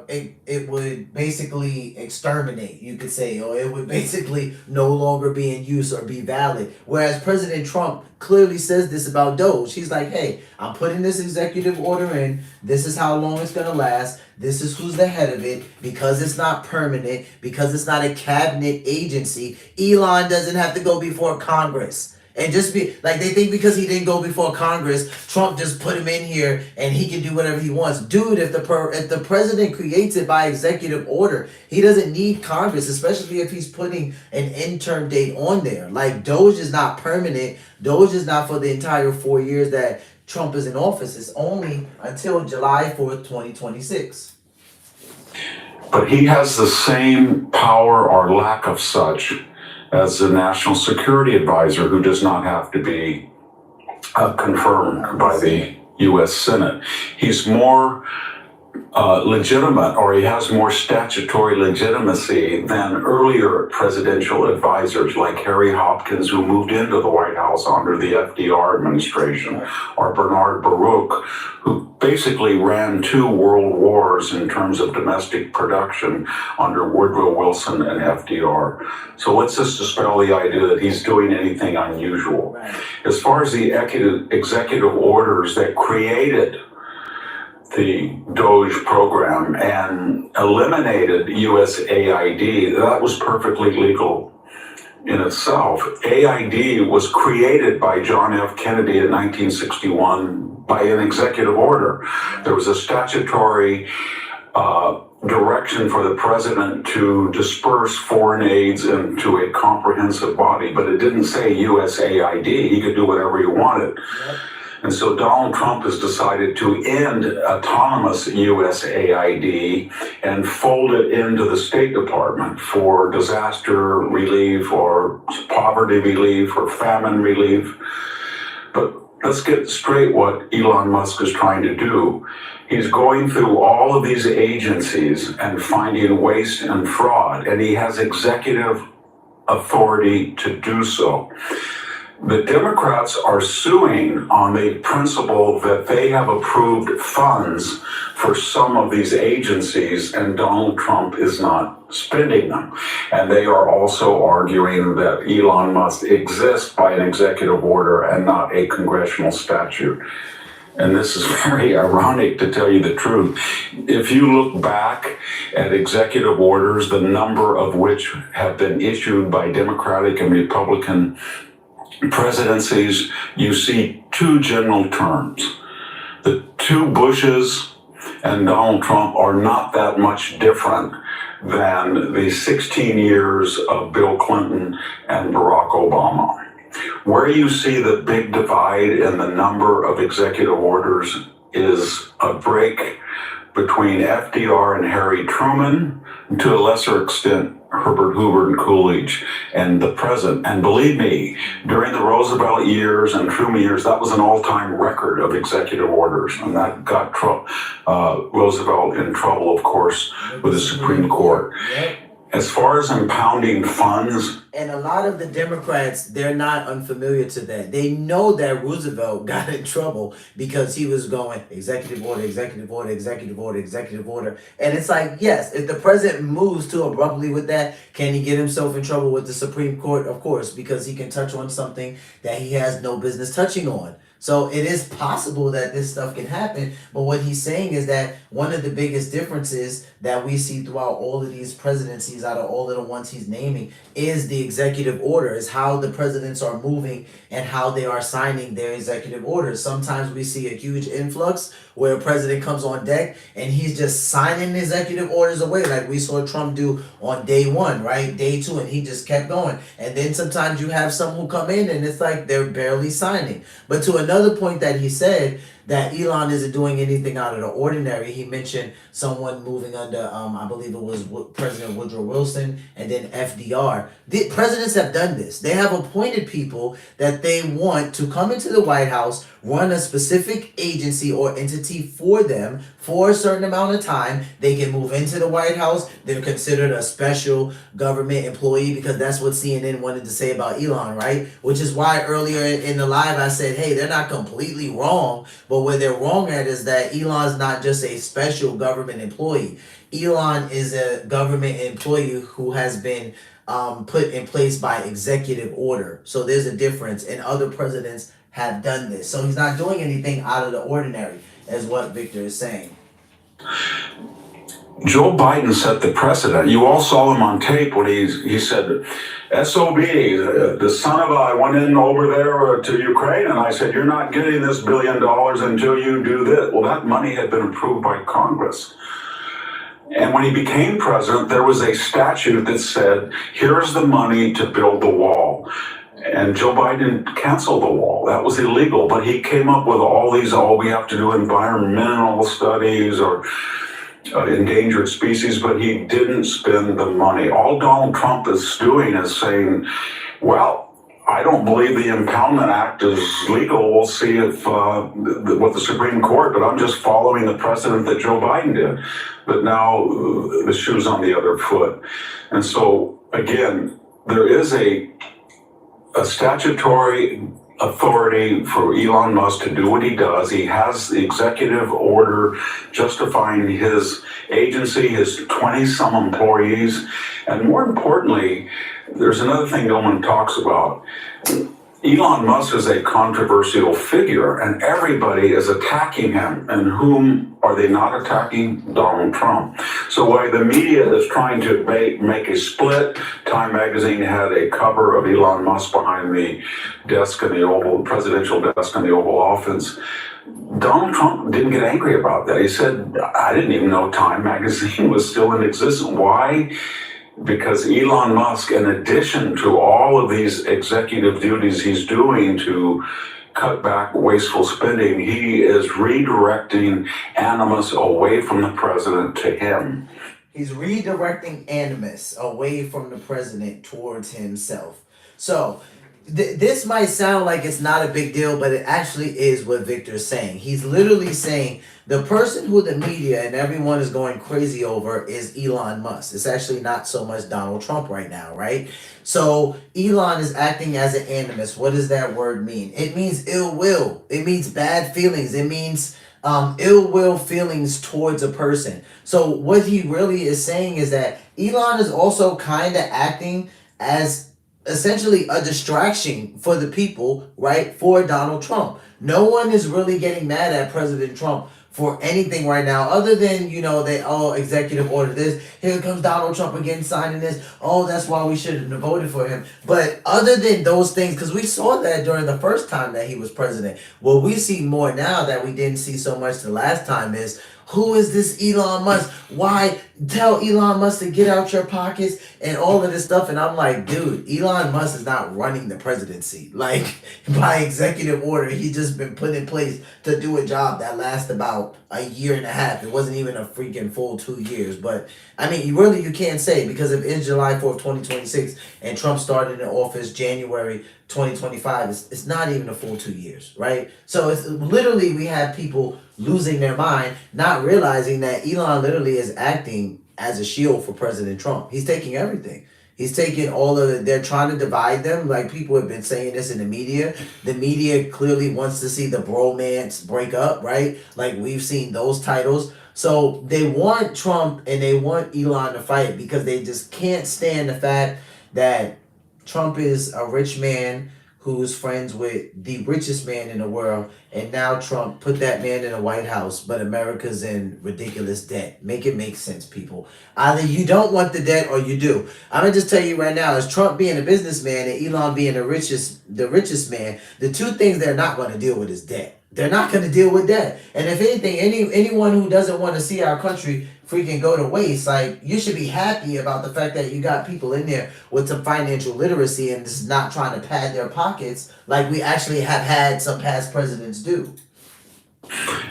it would basically exterminate, you could say, or it would basically no longer be in use or be valid. Whereas President Trump clearly says this about DOGE. He's like, hey, I'm putting this executive order in. This is how long it's going to last. This is who's the head of it. Because it's not permanent, because it's not a cabinet agency, Elon doesn't have to go before Congress. And just be like, they think because he didn't go before Congress, Trump just put him in here and he can do whatever he wants. Dude, if the president creates it by executive order, he doesn't need Congress, especially if he's putting an interim date on there. Like, DOGE is not permanent. DOGE is not for the entire 4 years that Trump is in office. It's only until July 4th, 2026. But he has the same power or lack of such as the National Security Advisor, who does not have to be confirmed by the U.S. Senate. He's more legitimate, or he has more statutory legitimacy than earlier presidential advisors like Harry Hopkins, who moved into the White House under the FDR administration, or Bernard Baruch, who basically ran 2 world wars in terms of domestic production under Woodrow Wilson and FDR. So let's just dispel the idea that he's doing anything unusual. As far as the executive orders that created the DOGE program and eliminated USAID, that was perfectly legal in itself. AID was created by John F. Kennedy in 1961 by an executive order. There was a statutory direction for the president to disperse foreign aids into a comprehensive body, but it didn't say USAID. He could do whatever he wanted. And so Donald Trump has decided to end autonomous USAID and fold it into the State Department for disaster relief or poverty relief or famine relief. But let's get straight what Elon Musk is trying to do. He's going through all of these agencies and finding waste and fraud, and he has executive authority to do so. The Democrats are suing on the principle that they have approved funds for some of these agencies and Donald Trump is not spending them. And they are also arguing that Elon Musk exists by an executive order and not a congressional statute. And this is very ironic, to tell you the truth. If you look back at executive orders, the number of which have been issued by Democratic and Republican presidencies, you see 2 general terms. The 2 Bushes and Donald Trump are not that much different than the 16 years of Bill Clinton and Barack Obama. Where you see the big divide in the number of executive orders is a break between FDR and Harry Truman, and to a lesser extent, Herbert Hoover and Coolidge, and the present. And believe me, during the Roosevelt years and Truman years, that was an all-time record of executive orders. And that got Roosevelt in trouble, of course, with the Supreme Court. as far as impounding funds, And a lot of the Democrats, they're not unfamiliar to that. They know that Roosevelt got in trouble because he was going executive order, executive order, executive order, executive order. And it's like, yes, if the president moves too abruptly with that, can he get himself in trouble with the Supreme Court? Of course, because he can touch on something that he has no business touching on. So it is possible that this stuff can happen, but what he's saying is that one of the biggest differences that we see throughout all of these presidencies, out of all of the ones he's naming, is the executive order, is how the presidents are moving and how they are signing their executive orders. Sometimes we see a huge influx where a president comes on deck and he's just signing executive orders away, like we saw Trump do on day one, right? Day two, and he just kept going. And then sometimes you have some who come in and it's like they're barely signing. But to another point that he said, that Elon isn't doing anything out of the ordinary. He mentioned someone moving under, I believe it was President Woodrow Wilson and then FDR. The presidents have done this. They have appointed people that they want to come into the White House, run a specific agency or entity for them for a certain amount of time. They can move into the White House. They're considered a special government employee because that's what CNN wanted to say about Elon, right? Which is why earlier in the live I said, hey, they're not completely wrong, but where they're wrong at is that Elon's not just a special government employee. Elon is a government employee who has been put in place by executive order. So there's a difference, and other presidents have done this. So he's not doing anything out of the ordinary, is what Victor is saying. Joe Biden set the precedent. You all saw him on tape when he said, SOB, the son of I went in over there to Ukraine, and I said, you're not getting this $1 billion until you do this. Well, that money had been approved by Congress. And when he became president, there was a statute that said, here's the money to build the wall. And Joe Biden canceled the wall. That was illegal. But he came up with all these, we have to do environmental studies or endangered species, but he didn't spend the money. All Donald Trump is doing is saying, well, I don't believe the Impoundment Act is legal. We'll see if with the Supreme Court, but I'm just following the precedent that Joe Biden did. But now the shoe's on the other foot. And so, again, there is a statutory authority for Elon Musk to do what he does. He has the executive order justifying his agency, his 20-some employees. And more importantly, there's another thing no one talks about. Elon Musk is a controversial figure, and everybody is attacking him. And whom are they not attacking? Donald Trump. So while the media is trying to make a split, Time magazine had a cover of Elon Musk behind the desk in the Oval, presidential desk in the Oval Office. Donald Trump didn't get angry about that. He said, I didn't even know Time magazine was still in existence. Why? Because Elon Musk, in addition to all of these executive duties he's doing to cut back wasteful spending, he is redirecting animus away from the president to him. He's redirecting animus away from the president towards himself. So this might sound like it's not a big deal, but it actually is what Victor's saying. He's literally saying the person who the media and everyone is going crazy over is Elon Musk. It's actually not so much Donald Trump right now, right? So Elon is acting as an animus. What does that word mean? It means ill will. It means bad feelings. It means ill will feelings towards a person. So what he really is saying is that Elon is also kind of acting as essentially a distraction for the people, right? For Donald Trump. No one is really getting mad at President Trump for anything right now, other than, they executive order this. Here comes Donald Trump again signing this. Oh, that's why we shouldn't have voted for him. But other than those things, because we saw that during the first time that he was president, what we see more now that we didn't see so much the last time is, who is this Elon Musk? Why tell Elon Musk to get out your pockets and all of this stuff? And I'm like, dude, Elon Musk is not running the presidency. Like, by executive order, he's just been put in place to do a job that lasts about a year and a half. It wasn't even a freaking full 2 years. But, I mean, you can't say, because if it's July 4th, 2026, and Trump started in office January 2025, it's not even a full 2 years, right? So it's literally, we have people losing their mind, not realizing that Elon literally is acting as a shield for President Trump. He's taking everything. He's taking they're trying to divide them. Like, people have been saying this in the media. The media clearly wants to see the bromance break up, right? Like, we've seen those titles. So they want Trump and they want Elon to fight because they just can't stand the fact that Trump is a rich man who's friends with the richest man in the world, and now Trump put that man in the White House, but America's in ridiculous debt. Make it make sense, people. Either you don't want the debt or you do. I'm gonna just tell you right now, as Trump being a businessman and Elon being the richest man, the two things they're not gonna deal with is debt. They're not going to deal with that. And if anything, anyone who doesn't want to see our country freaking go to waste, like, you should be happy about the fact that you got people in there with some financial literacy and just not trying to pad their pockets like we actually have had some past presidents do.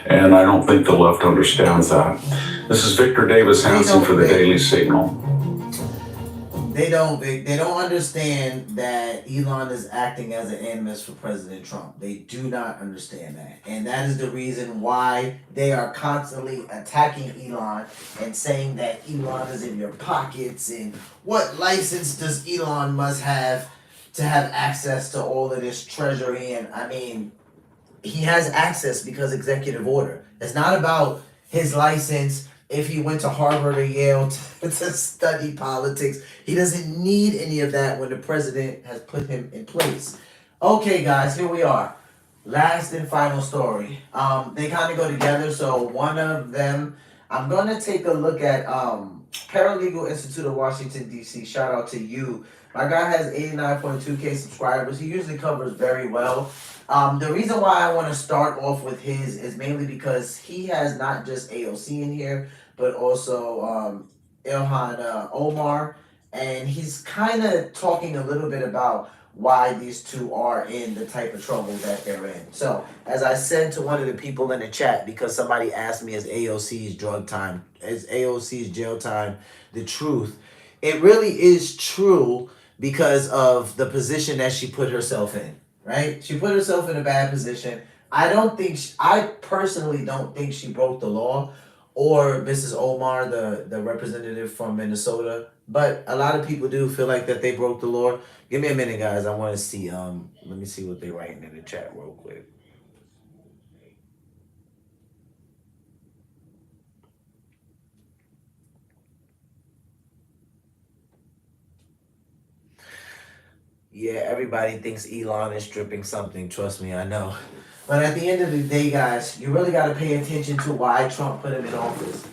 And I don't think the left understands that. This is Victor Davis Hanson for the Daily Signal. They don't understand that Elon is acting as an animus for President Trump. They do not understand that. And that is the reason why they are constantly attacking Elon and saying that Elon is in your pockets, and what license does Elon Musk have to have access to all of this treasury. And I mean, he has access because executive order. It's not about his license. If he went to Harvard or Yale to study politics, he doesn't need any of that when the president has put him in place. Okay, guys, here we are. Last and final story. They kind of go together. So one of them, I'm going to take a look at Paralegal Institute of Washington, D.C. Shout out to you. My guy has 89.2K subscribers. He usually covers very well. The reason why I want to start off with his is mainly because he has not just AOC in here, but also Elon Omar, and he's kind of talking a little bit about why these two are in the type of trouble that they're in. So, as I said to one of the people in the chat, because somebody asked me, is AOC's jail time the truth? It really is true because of the position that she put herself in. Right? She put herself in a bad position. I personally don't think she broke the law, or Mrs. Omar, the representative from Minnesota. But a lot of people do feel like that they broke the law. Give me a minute, guys. I want to see. Let me see what they're writing in the chat real quick. Yeah, everybody thinks Elon is stripping something. Trust me, I know. But at the end of the day, guys, you really got to pay attention to why Trump put him in office.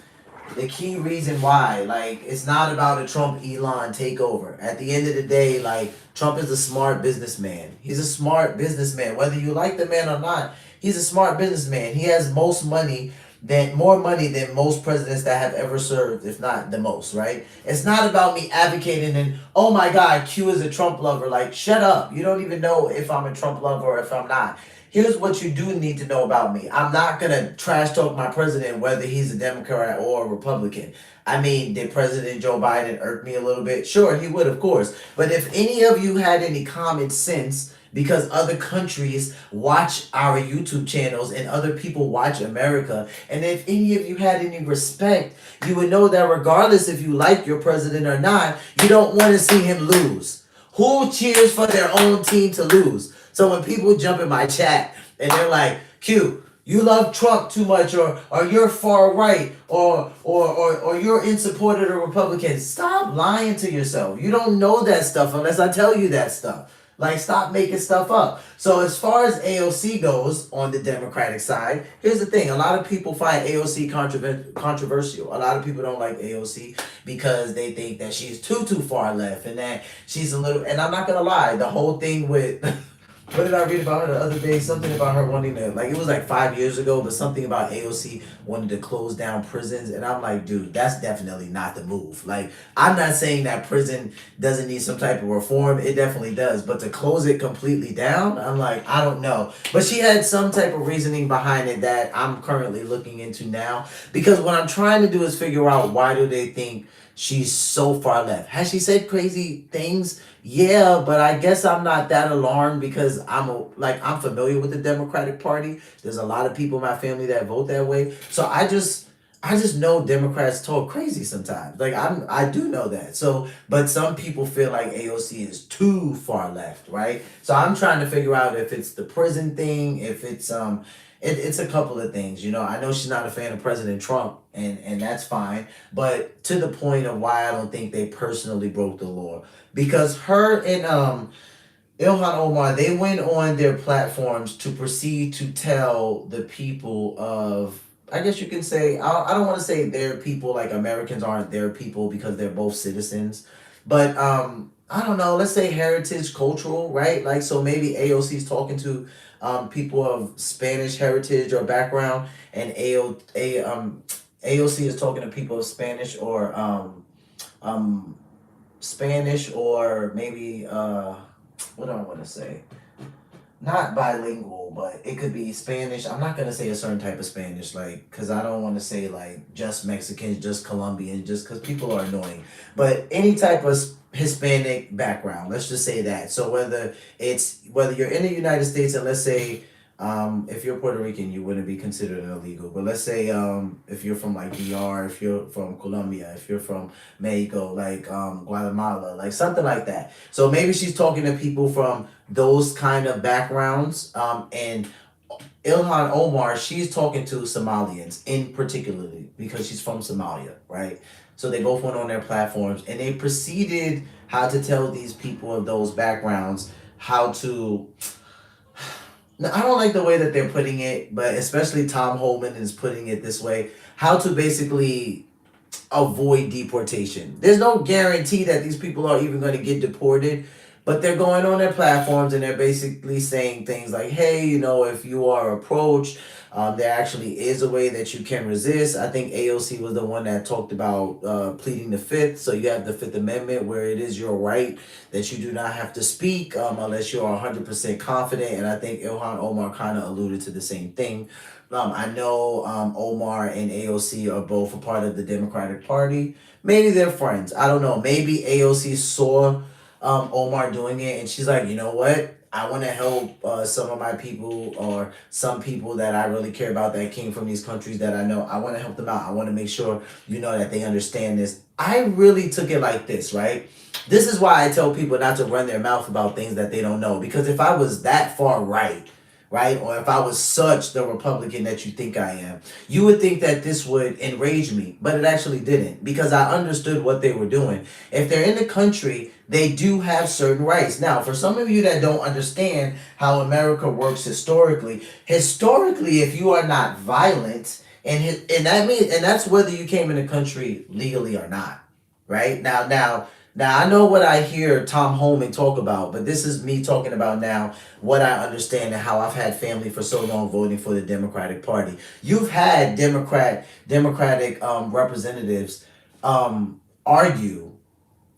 The key reason why, like, it's not about a Trump-Elon takeover. At the end of the day, like, Trump is a smart businessman. He's a smart businessman. Whether you like the man or not, he's a smart businessman. He has more money than most presidents that have ever served, if not the most, right? It's not about me advocating and, oh my God, Q is a Trump lover. Like, shut up. You don't even know if I'm a Trump lover or if I'm not. Here's what you do need to know about me. I'm not going to trash talk my president, whether he's a Democrat or a Republican. I mean, did President Joe Biden irk me a little bit? Sure, he would, of course. But if any of you had any common sense, because other countries watch our YouTube channels and other people watch America, and if any of you had any respect, you would know that regardless if you like your president or not, you don't want to see him lose. Who cheers for their own team to lose? So when people jump in my chat and they're like, Q, you love Trump too much, or you're far right, or you're in support of the Republicans, stop lying to yourself. You don't know that stuff unless I tell you that stuff. Like, stop making stuff up. So as far as AOC goes on the Democratic side, here's the thing. A lot of people find AOC controversial. A lot of people don't like AOC because they think that she's too far left and that she's a little, and I'm not going to lie, the whole thing with, what did I read about her the other day? Something about her wanting to, like, it was like 5 years ago, but something about AOC wanted to close down prisons. And I'm like, dude, that's definitely not the move. Like, I'm not saying that prison doesn't need some type of reform. It definitely does. But to close it completely down, I'm like, I don't know. But she had some type of reasoning behind it that I'm currently looking into now. Because what I'm trying to do is figure out, why do they think she's so far left? Has she said crazy things? Yeah, but I guess I'm not that alarmed because I'm familiar with the Democratic Party. There's a lot of people in my family that vote that way. So I just I just know Democrats talk crazy sometimes. Like I do know that. So, but some people feel like AOC is too far left, right? So I'm trying to figure out if it's the prison thing, if it's it's a couple of things. You know, I know she's not a fan of President Trump, and that's fine. But to the point of why I don't think they personally broke the law, because her and Ilhan Omar, they went on their platforms to proceed to tell the people of, I guess you can say, I don't want to say their people, like Americans aren't their people because they're both citizens, but I don't know, let's say heritage cultural, right? Like, so maybe AOC's talking to people of Spanish heritage or background, and AOC is talking to people of Spanish or Spanish or maybe what do I want to say? Not bilingual, but it could be Spanish. I'm not gonna say a certain type of Spanish, like, cause I don't want to say like just Mexicans, just Colombians, just cause people are annoying. But any type of Hispanic background, let's just say that. So whether you're in the United States, and let's say if you're Puerto Rican, you wouldn't be considered illegal. But let's say if you're from like DR, if you're from Colombia, if you're from Mexico, like Guatemala, like something like that. So maybe she's talking to people from those kind of backgrounds. And Ilhan Omar, she's talking to Somalians in particularly because she's from Somalia, right? So they both went on their platforms and they proceeded how to tell these people of those backgrounds how to. Now, I don't like the way that they're putting it, but especially Tom Homan is putting it this way, how to basically avoid deportation. There's no guarantee that these people are even going to get deported, but they're going on their platforms and they're basically saying things like, hey, you know, if you are approached, there actually is a way that you can resist. I think AOC was the one that talked about pleading the Fifth. So you have the Fifth Amendment where it is your right that you do not have to speak unless you're 100% confident. And I think Ilhan Omar kind of alluded to the same thing. I know Omar and AOC are both a part of the Democratic Party. Maybe they're friends. I don't know. Maybe AOC saw Omar doing it and she's like, you know what? I want to help some of my people or some people that I really care about that came from these countries that I know. I want to help them out. I want to make sure, you know, that they understand this. I really took it like this, right? This is why I tell people not to run their mouth about things that they don't know. Because if I was that far right, or if I was such the Republican that you think I am, you would think that this would enrage me, but it actually didn't because I understood what they were doing. If they're in the country, they do have certain rights. Now, for some of you that don't understand how America works historically, if you are not violent, and that's whether you came in the country legally or not, right? Now, I know what I hear Tom Homan talk about, but this is me talking about now what I understand and how I've had family for so long voting for the Democratic Party. You've had Democratic representatives argue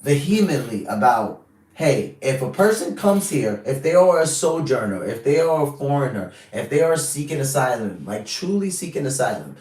vehemently about, hey, if a person comes here, if they are a sojourner, if they are a foreigner, if they are seeking asylum, like truly seeking asylum,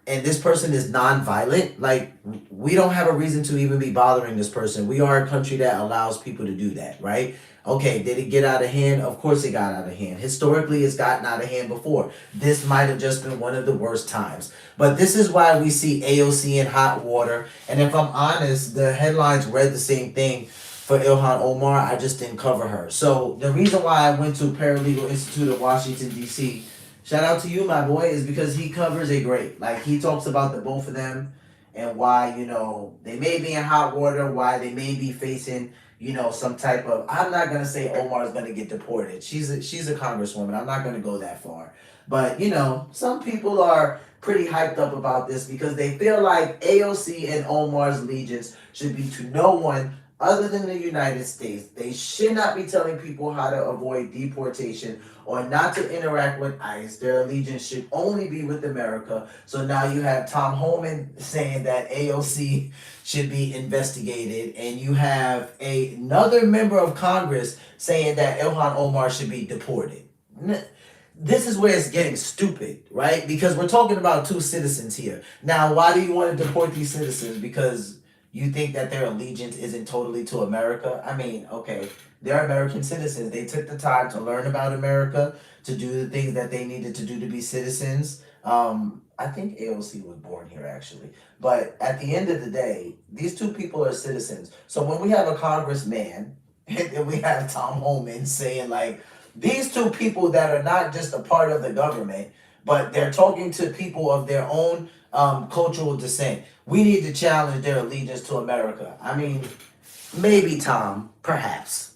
and this person is non-violent, like, we don't have a reason to even be bothering this person. We are a country that allows people to do that, right? Okay, did it get out of hand? Of course it got out of hand. Historically, it's gotten out of hand before. This might have just been one of the worst times. But this is why we see AOC in hot water. And if I'm honest, the headlines read the same thing for Ilhan Omar. I just didn't cover her. So the reason why I went to Paralegal Institute of Washington, D.C., shout out to you, my boy, is because he covers it great. Like, he talks about the both of them and why, you know, they may be in hot water, why they may be facing, you know, some type of, I'm not going to say Omar's going to get deported. She's a congresswoman. I'm not going to go that far. But, you know, some people are pretty hyped up about this because they feel like AOC and Omar's allegiance should be to no one other than the United States. They should not be telling people how to avoid deportation or not to interact with ICE. Their allegiance should only be with America. So now you have Tom Homan saying that AOC should be investigated, and you have another member of Congress saying that Ilhan Omar should be deported. This is where it's getting stupid, right? Because we're talking about two citizens here. Now, why do you want to deport these citizens? Because you think that their allegiance isn't totally to America? I mean, okay, They're American citizens. They took the time to learn about America, to do the things that they needed to do to be citizens. I think AOC was born here actually. But at the end of the day, these two people are citizens. So when we have a congressman and we have Tom Homan saying like, these two people that are not just a part of the government, but they're talking to people of their own cultural descent. We need to challenge their allegiance to America. I mean, maybe Tom, perhaps.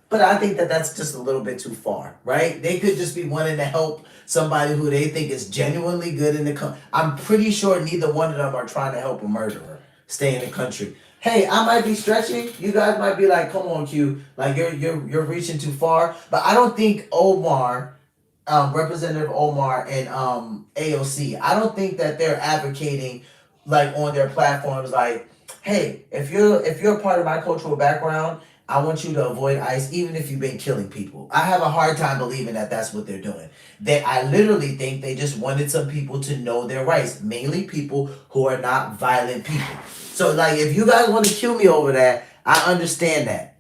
But I think that that's just a little bit too far, right? They could just be wanting to help somebody who they think is genuinely good in the country. I'm pretty sure neither one of them are trying to help a murderer stay in the country. Hey, I might be stretching. You guys might be like, come on, Q. Like you're reaching too far. But I don't think Omar, Representative Omar and AOC, I don't think that they're advocating like on their platforms like, hey, if you're a part of my cultural background, I want you to avoid ICE even if you've been killing people. I have a hard time believing that that's what they're doing. I literally think they just wanted some people to know their rights, mainly people who are not violent people. So like if you guys want to kill me over that, I understand that.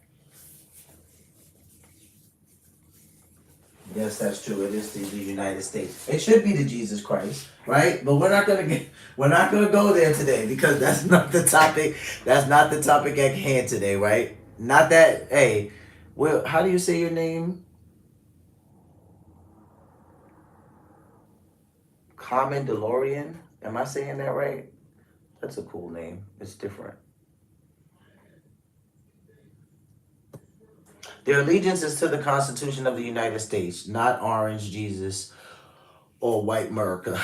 Yes, that's true. It is the United States. It should be the Jesus Christ, right? But we're not gonna go there today because that's not the topic. That's not the topic at hand today, right? Not that. Hey, well, how do you say your name? Common DeLorean. Am I saying that right? That's a cool name. It's different. Their allegiance is to the Constitution of the United States, not Orange Jesus or White America.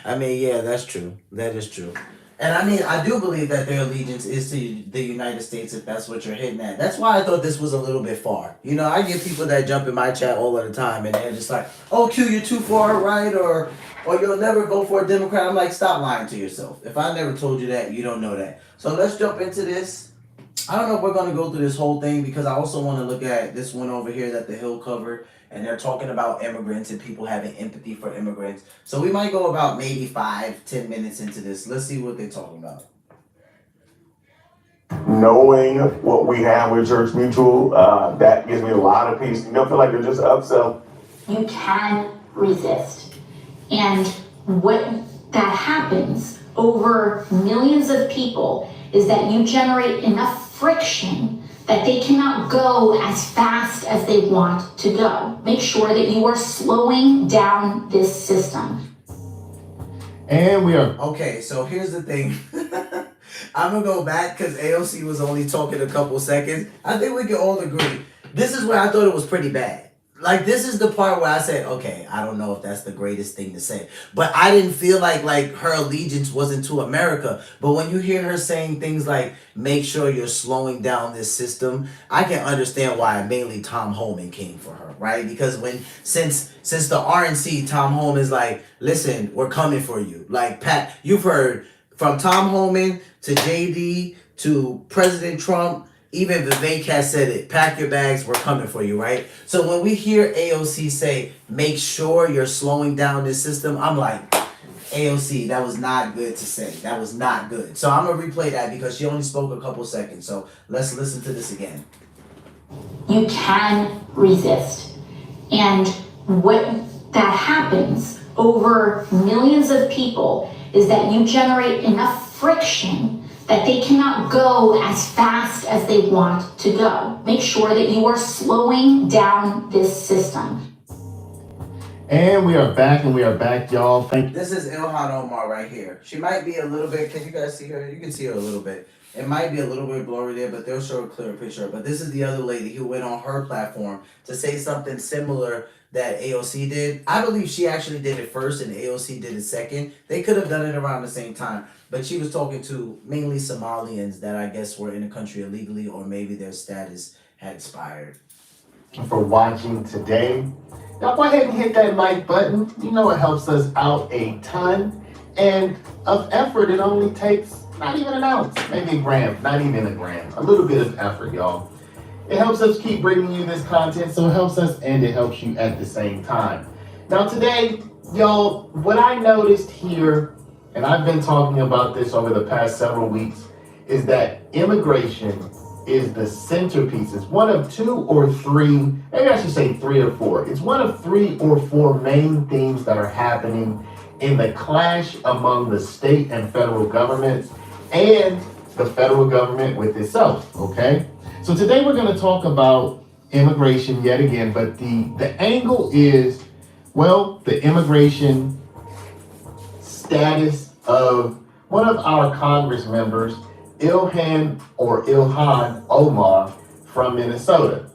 I mean, yeah, that's true. That is true. And I mean, I do believe that their allegiance is to the United States, if that's what you're hitting at. That's why I thought this was a little bit far. You know, I get people that jump in my chat all of the time, and they're just like, oh, Q, you're too far right, or you'll never vote for a Democrat. I'm like, stop lying to yourself. If I never told you that, you don't know that. So let's jump into this. I don't know if we're going to go through this whole thing because I also want to look at this one over here that the Hill covered, and they're talking about immigrants and people having empathy for immigrants. So we might go about maybe 5-10 minutes into this. Let's see what they're talking about. Knowing what we have with Church Mutual, that gives me a lot of peace. You don't feel like they're just upsell. You can resist. And what that happens over millions of people is that you generate enough friction that they cannot go as fast as they want to go. Make sure that you are slowing down this system. And we are. Okay, so here's the thing. I'm going to go back because AOC was only talking a couple seconds. I think we can all agree. This is where I thought it was pretty bad. Like, this is the part where I said, okay, I don't know if that's the greatest thing to say. But I didn't feel like her allegiance wasn't to America. But when you hear her saying things like, make sure you're slowing down this system, I can understand why mainly Tom Homan came for her, right? Because since the RNC, Tom Homan is like, listen, we're coming for you. Like, Pat, you've heard from Tom Homan to JD to President Trump. Even Vivek has said it, pack your bags, we're coming for you, right? So when we hear AOC say, make sure you're slowing down this system, I'm like, AOC, that was not good to say. That was not good. So I'm going to replay that because she only spoke a couple seconds. So let's listen to this again. You can resist. And what that happens over millions of people is that you generate enough friction that they cannot go as fast as they want to go. Make sure that you are slowing down this system. And we are back, y'all. This is Elon Omar right here. She might be a little bit, can you guys see her? You can see her a little bit. It might be a little bit blurry there, but they'll show a clear picture. But this is the other lady who went on her platform to say something similar that AOC did. I believe she actually did it first and AOC did it second. They could have done it around the same time. But she was talking to mainly Somalians that I guess were in the country illegally or maybe their status had expired. For watching today. Now go ahead and hit that like button. You know it helps us out a ton. And of effort, it only takes not even an ounce, maybe a gram, not even a gram. A little bit of effort, y'all. It helps us keep bringing you this content, so it helps us and it helps you at the same time. Now today, y'all, what I noticed here, and I've been talking about this over the past several weeks, is that immigration is the centerpiece. It's one of two or three, maybe I should say 3 or 4. It's one of 3 or 4 main themes that are happening in the clash among the state and federal governments and the federal government with itself, okay? So today we're going to talk about immigration yet again, but the angle is, well, the immigration status of one of our Congress members, Ilhan Omar from Minnesota.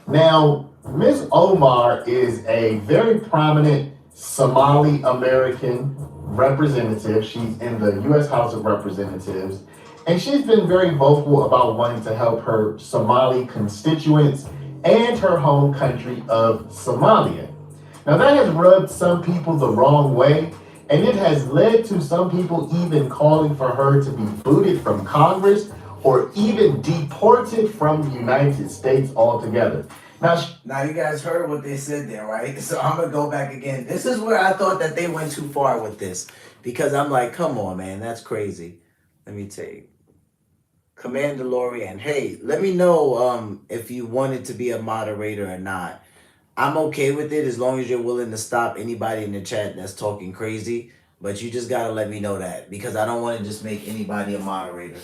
Now, Ms. Omar is a very prominent Somali American representative. She's in the U.S. House of Representatives, and she's been very vocal about wanting to help her Somali constituents and her home country of Somalia. Now, that has rubbed some people the wrong way, and it has led to some people even calling for her to be booted from Congress or even deported from the United States altogether. Now you guys heard what they said there, right? So I'm gonna go back again. This is where I thought that they went too far with this, because I'm like, come on, man, that's crazy. Let me take Commander Lorian. Hey, let me know if you wanted to be a moderator or not. I'm okay with it as long as you're willing to stop anybody in the chat that's talking crazy. But you just gotta let me know that, because I don't want to just make anybody a moderator.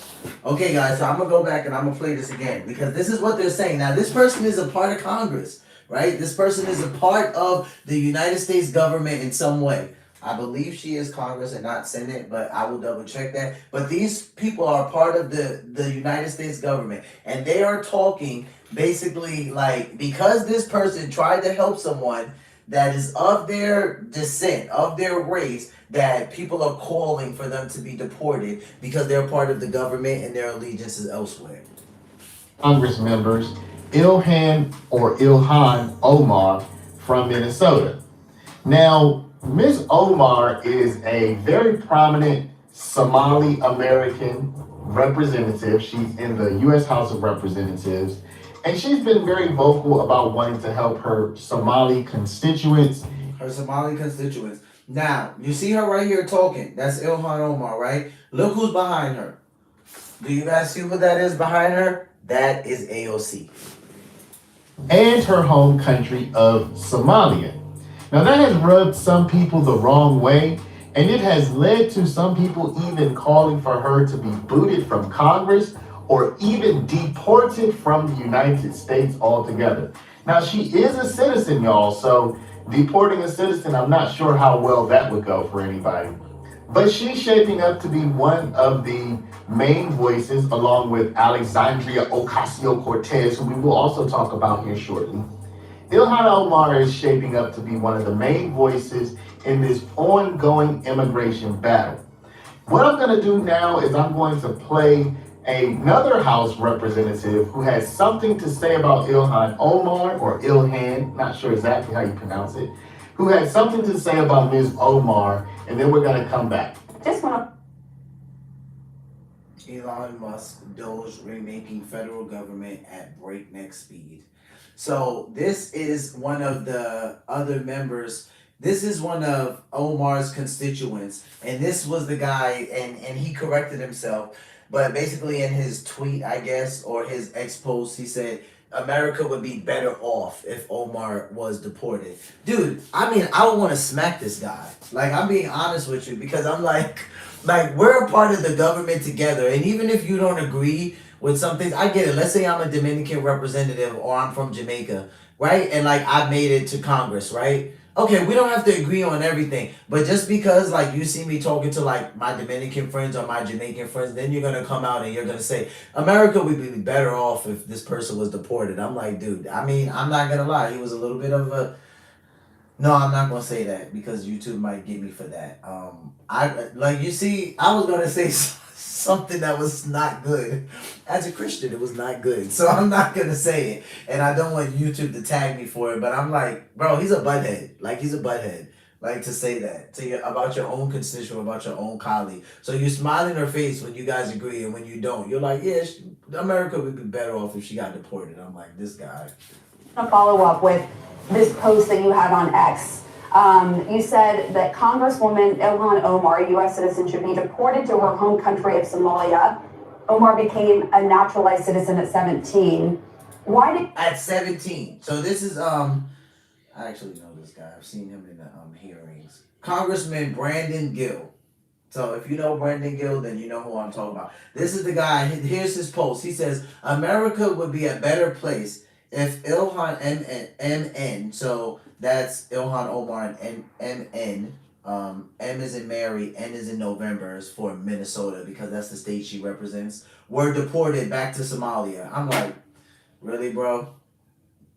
Okay, guys, so I'm gonna go back and I'm gonna play this again, because this is what they're saying. Now, this person is a part of Congress, right? This person is a part of the United States government in some way. I believe she is Congress and not Senate, but I will double check that. But these people are part of the United States government, and they are talking basically like, because this person tried to help someone that is of their descent, of their race, that people are calling for them to be deported because they're part of the government and their allegiance is elsewhere. Congress members, Ilhan Omar from Minnesota. Now, Ms. Omar is a very prominent Somali American representative. She's in the U.S. House of Representatives, and she's been very vocal about wanting to help her Somali constituents. Now, you see her right here talking. That's Ilhan Omar, right? Look who's behind her. Do you guys see who that is behind her? That is AOC. And her home country of Somalia. Now, that has rubbed some people the wrong way, and it has led to some people even calling for her to be booted from Congress or even deported from the United States altogether. Now, she is a citizen, y'all, so deporting a citizen, I'm not sure how well that would go for anybody. But she's shaping up to be one of the main voices, along with Alexandria Ocasio-Cortez, who we will also talk about here shortly. Ilhan Omar is shaping up to be one of the main voices in this ongoing immigration battle. What I'm going to do now is I'm going to play another House representative who has something to say about Ilhan Omar, or Ilhan, not sure exactly how you pronounce it, who has something to say about Ms. Omar, and then we're going to come back. Just want Elon Musk, DOGE remaking federal government at breakneck speed. So this is one of the other members. This is one of Omar's constituents, and this was the guy, and he corrected himself. But basically in his tweet, I guess, or his ex-post, he said, America would be better off if Omar was deported. Dude, I mean, I would want to smack this guy. Like, I'm being honest with you, because I'm like, we're a part of the government together. And even if you don't agree with some things, I get it. Let's say I'm a Dominican representative or I'm from Jamaica, right? And like, I made it to Congress, right? Okay, we don't have to agree on everything, but just because like you see me talking to like my Dominican friends or my Jamaican friends, then you're gonna come out and you're gonna say America would be better off if this person was deported. I'm like, dude, I mean, I'm not gonna lie, he was a little bit of a, no, I'm not gonna say that because YouTube might get me for that. I like, you see, I was gonna say something that was not good. As a Christian, it was not good. So I'm not gonna say it. And I don't want YouTube to tag me for it, but I'm like, bro, he's a butthead. Like, he's a butthead. Like, to say that to you about your own constituent, about your own colleague. So you smile in her face when you guys agree, and when you don't, you're like, yeah, America would be better off if she got deported. I'm like, this guy. A follow up with this post that you had on X. You said that Congresswoman Ilhan Omar, a U.S. citizen, should be deported to her home country of Somalia Omar became a naturalized citizen at 17. Why did At 17. So this is I actually know this guy. I've seen him in the hearings. Congressman Brandon Gill. So if you know Brandon Gill, then you know who I'm talking about. This is the guy. Here's his post. He says America would be a better place if Ilhan MN. So that's Ilhan Omar and MN. M is in Mary, N is in November, is for Minnesota because that's the state she represents. Were deported back to Somalia. I'm like, really, bro?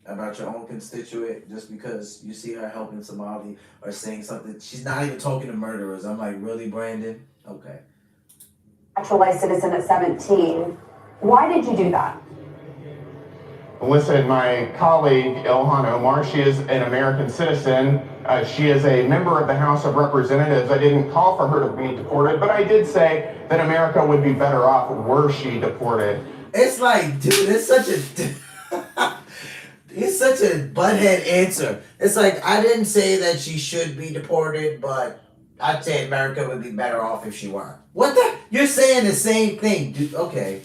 About your own constituent just because you see her helping Somali or saying something. She's not even talking to murderers. I'm like, really, Brandon? Okay. naturalized citizen at 17? Why did you do that? Listen, my colleague Ilhan Omar, she is an American citizen. She is a member of the House of Representatives. I didn't call for her to be deported, but I did say that America would be better off were she deported. It's like, dude, it's such a it's such a butthead answer. It's like, I didn't say that she should be deported, but I'd say America would be better off if she weren't. What the? You're saying the same thing, dude. Okay.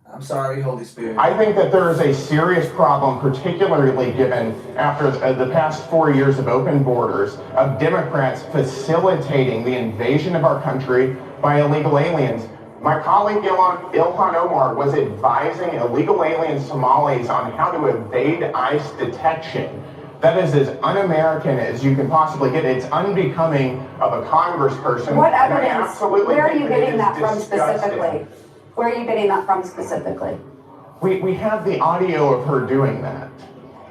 I'm sorry, Holy Spirit. I think that there is a serious problem, particularly given after the past 4 years of open borders, of Democrats facilitating the invasion of our country by illegal aliens. My colleague Ilhan Omar was advising illegal alien Somalis on how to evade ICE detection. That is as un-American as you can possibly get. It's unbecoming of a congressperson. What evidence? Where are you getting that from specifically? Where are you getting that from specifically? We have the audio of her doing that.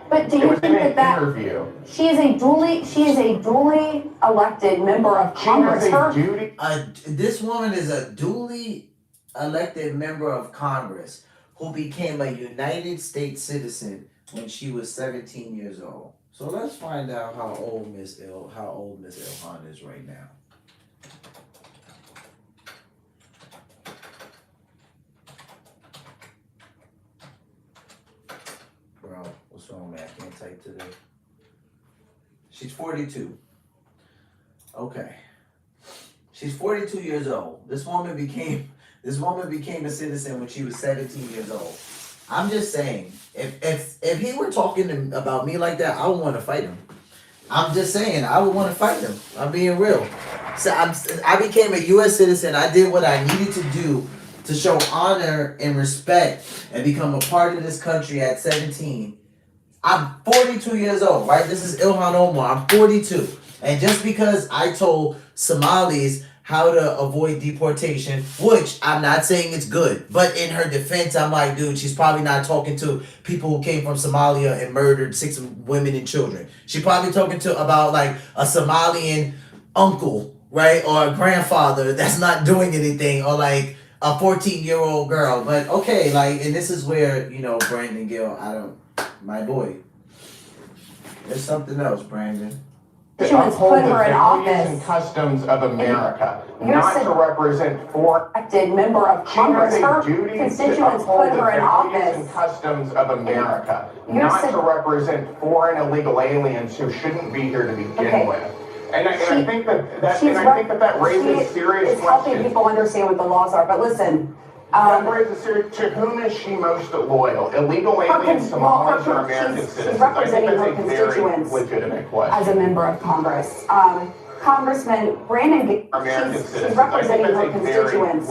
But do you think that interview. she is a duly elected member of Congress? This woman is a duly elected member of Congress who became a United States citizen when she was 17 years old. So let's find out how old Miss Ilhan is right now. Bro, what's wrong, man? I can't type today. She's 42. Okay. She's 42 years old. This woman became a citizen when she was 17 years old. I'm just saying, if he were talking about me like that, I would want to fight him. I'm just saying, I would want to fight him. I'm being real. So I became a U.S. citizen. I did what I needed to do to show honor and respect and become a part of this country at 17. I'm 42 years old, right? This is Ilhan Omar. I'm 42. And just because I told Somalis how to avoid deportation, which I'm not saying it's good, but in her defense, I'm like, dude, she's probably not talking to people who came from Somalia and murdered 6 women and children. She's probably talking about like a Somalian uncle, right? Or a grandfather that's not doing anything, or like a 14-year-old girl. But okay, like, and this is where, Brandon Gill, my boy. There's something else, Brandon. To uphold the values and customs of America, not to represent foreign member of Congress. Her constituents put her in office. And customs of America, not to represent foreign illegal aliens who shouldn't be here to begin with. And I think that raises serious questions. It's helping people understand what the laws are. But listen. To whom is she most loyal? Illegal aliens, Somalis, or American citizens? She's representing her I think that's a very constituents legitimate question. as a member of Congress. Congressman Brandon Gill, she's representing her constituents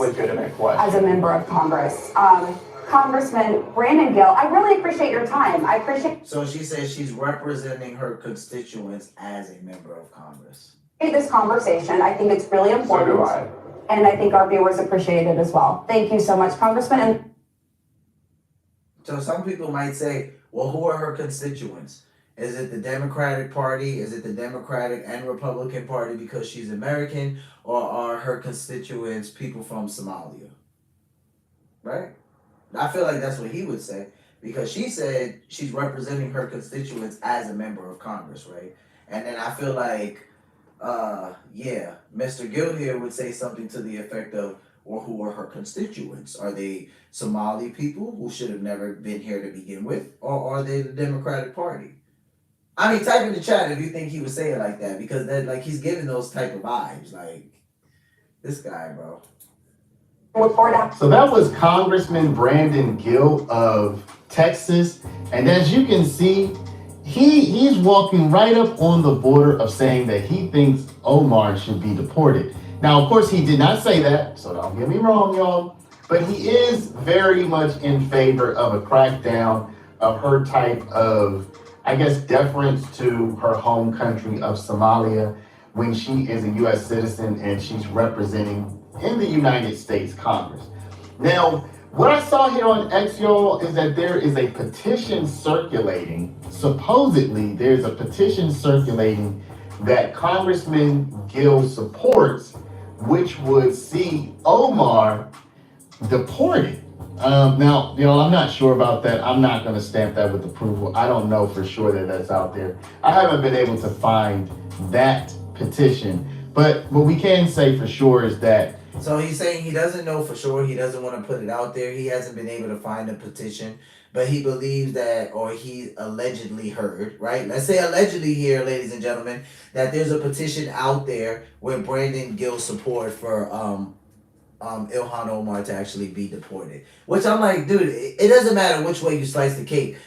as a member of Congress. Congressman Brandon Gill, I really appreciate your time. I appreciate. So she says she's representing her constituents as a member of Congress. This conversation. I think it's really important. So do I. And I think our viewers appreciate it as well. Thank you so much, Congressman. And so some people might say, well, who are her constituents? Is it the Democratic Party? Is it the Democratic and Republican Party because she's American? Or are her constituents people from Somalia? Right? I feel like that's what he would say, because she said she's representing her constituents as a member of Congress, right? And then I feel like, Mr. Gill here would say something to the effect of, well, who are her constituents? Are they Somali people who should have never been here to begin with? Or are they the Democratic Party? I mean, type in the chat if you think he would say it like that, because then, like, he's giving those type of vibes. Like, this guy, bro. look forward to. So that was Congressman Brandon Gill of Texas. And as you can see, he's walking right up on the border of saying that he thinks Omar should be deported. Now, of course, he did not say that, so don't get me wrong, y'all. But he is very much in favor of a crackdown of her type of, I guess, deference to her home country of Somalia when she is a U.S. citizen and she's representing in the United States Congress. Now, what I saw here on X, y'all, is that there is a petition circulating. Supposedly, there's a petition circulating that Congressman Gill supports, which would see Omar deported. Now, I'm not sure about that. I'm not going to stamp that with approval. I don't know for sure that that's out there. I haven't been able to find that petition. But what we can say for sure is that. So he's saying he doesn't know for sure. He doesn't want to put it out there. He hasn't been able to find a petition, but he believes that, or he allegedly heard, right? Let's say allegedly here, ladies and gentlemen, that there's a petition out there with Brandon Gill's support for Ilhan Omar to actually be deported. Which I'm like, dude, it doesn't matter which way you slice the cake.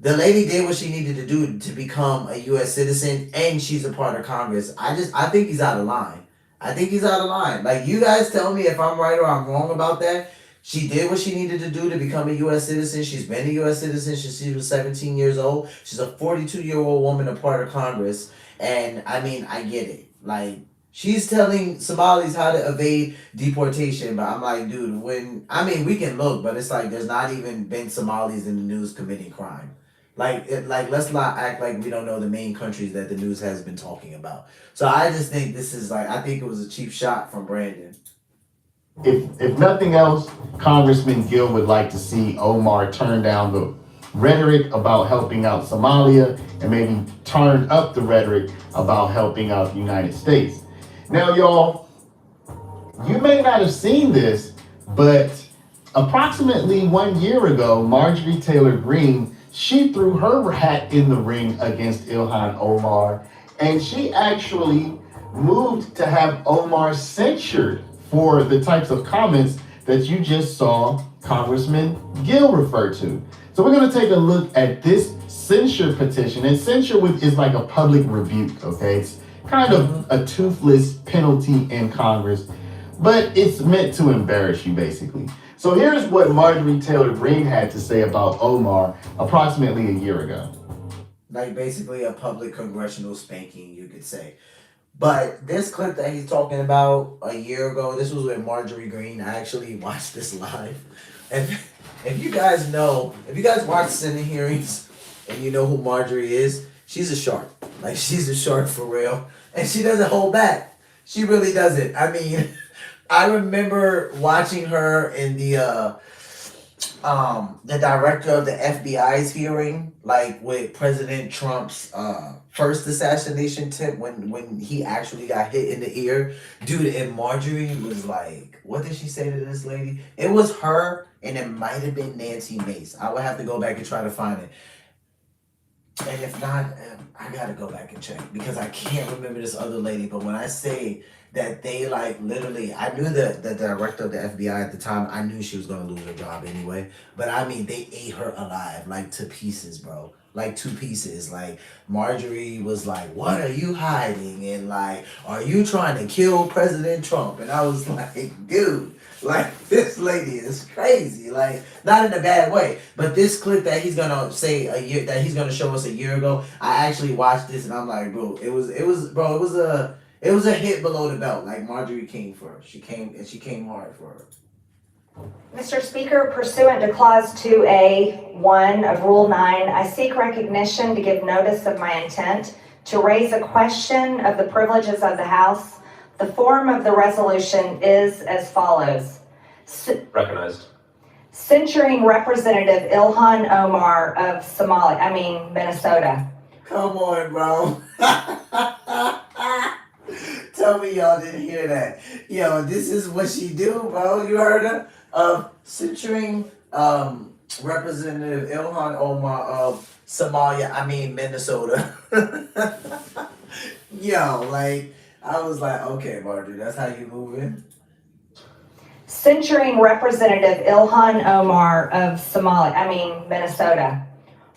The lady did what she needed to do to become a U.S. citizen, and she's a part of Congress. I think he's out of line. I think he's out of line. Like, you guys tell me if I'm right or I'm wrong about that. She did what she needed to do to become a U.S. citizen. She's been a U.S. citizen since she was 17 years old. She's a 42-year-old woman, a part of Congress. And, I mean, I get it. Like, she's telling Somalis how to evade deportation. But I'm like, dude, we can look, but it's like there's not even been Somalis in the news committing crime. Let's not act like we don't know the main countries that the news has been talking about. So I just think this is I think it was a cheap shot from Brandon. If nothing else, Congressman Gill would like to see Omar turn down the rhetoric about helping out Somalia and maybe turn up the rhetoric about helping out the United States. Now, y'all, you may not have seen this, but approximately 1 year ago, Marjorie Taylor Greene, she threw her hat in the ring against Ilhan Omar, and she actually moved to have Omar censured for the types of comments that you just saw Congressman Gill refer to. So we're going to take a look at this censure petition, and censure is like a public rebuke, okay? It's kind of a toothless penalty in Congress, but it's meant to embarrass you, basically. So here's what Marjorie Taylor Greene had to say about Omar approximately a year ago. Like basically a public congressional spanking, you could say. But this clip that he's talking about a year ago, this was with Marjorie Greene. I actually watched this live. And if you guys watch Senate hearings and you know who Marjorie is, she's a shark. Like, she's a shark for real. And she doesn't hold back. She really doesn't. I mean, I remember watching her in the director of the FBI's hearing, like with President Trump's first assassination attempt when he actually got hit in the ear. Dude, and Marjorie was like, what did she say to this lady? It was her, and it might have been Nancy Mace. I would have to go back and try to find it. And if not, I gotta go back and check because I can't remember this other lady. But when I say that they literally, I knew the director of the FBI at the time, I knew she was gonna lose her job anyway. But I mean, they ate her alive, to pieces, bro. Like 2 pieces. Like, Marjorie was like, what are you hiding? And are you trying to kill President Trump? And I was like, dude, this lady is crazy. Not in a bad way. But this clip that he's gonna say that he's gonna show us a year ago, I actually watched this and I'm like, bro, it was a hit below the belt. Like, Marjorie came for her. She came hard for her. Mr. Speaker, pursuant to Clause 2A.1 of Rule 9, I seek recognition to give notice of my intent to raise a question of the privileges of the House. The form of the resolution is as follows. Recognized. Censuring Representative Ilhan Omar of Minnesota. Come on, bro. Tell me y'all didn't hear that. Yo, this is what she do, bro. You heard her? Censuring Representative Ilhan Omar of Minnesota. Yo, I was like, okay, Marjorie, that's how you moving? censuring Representative Ilhan Omar of Minnesota.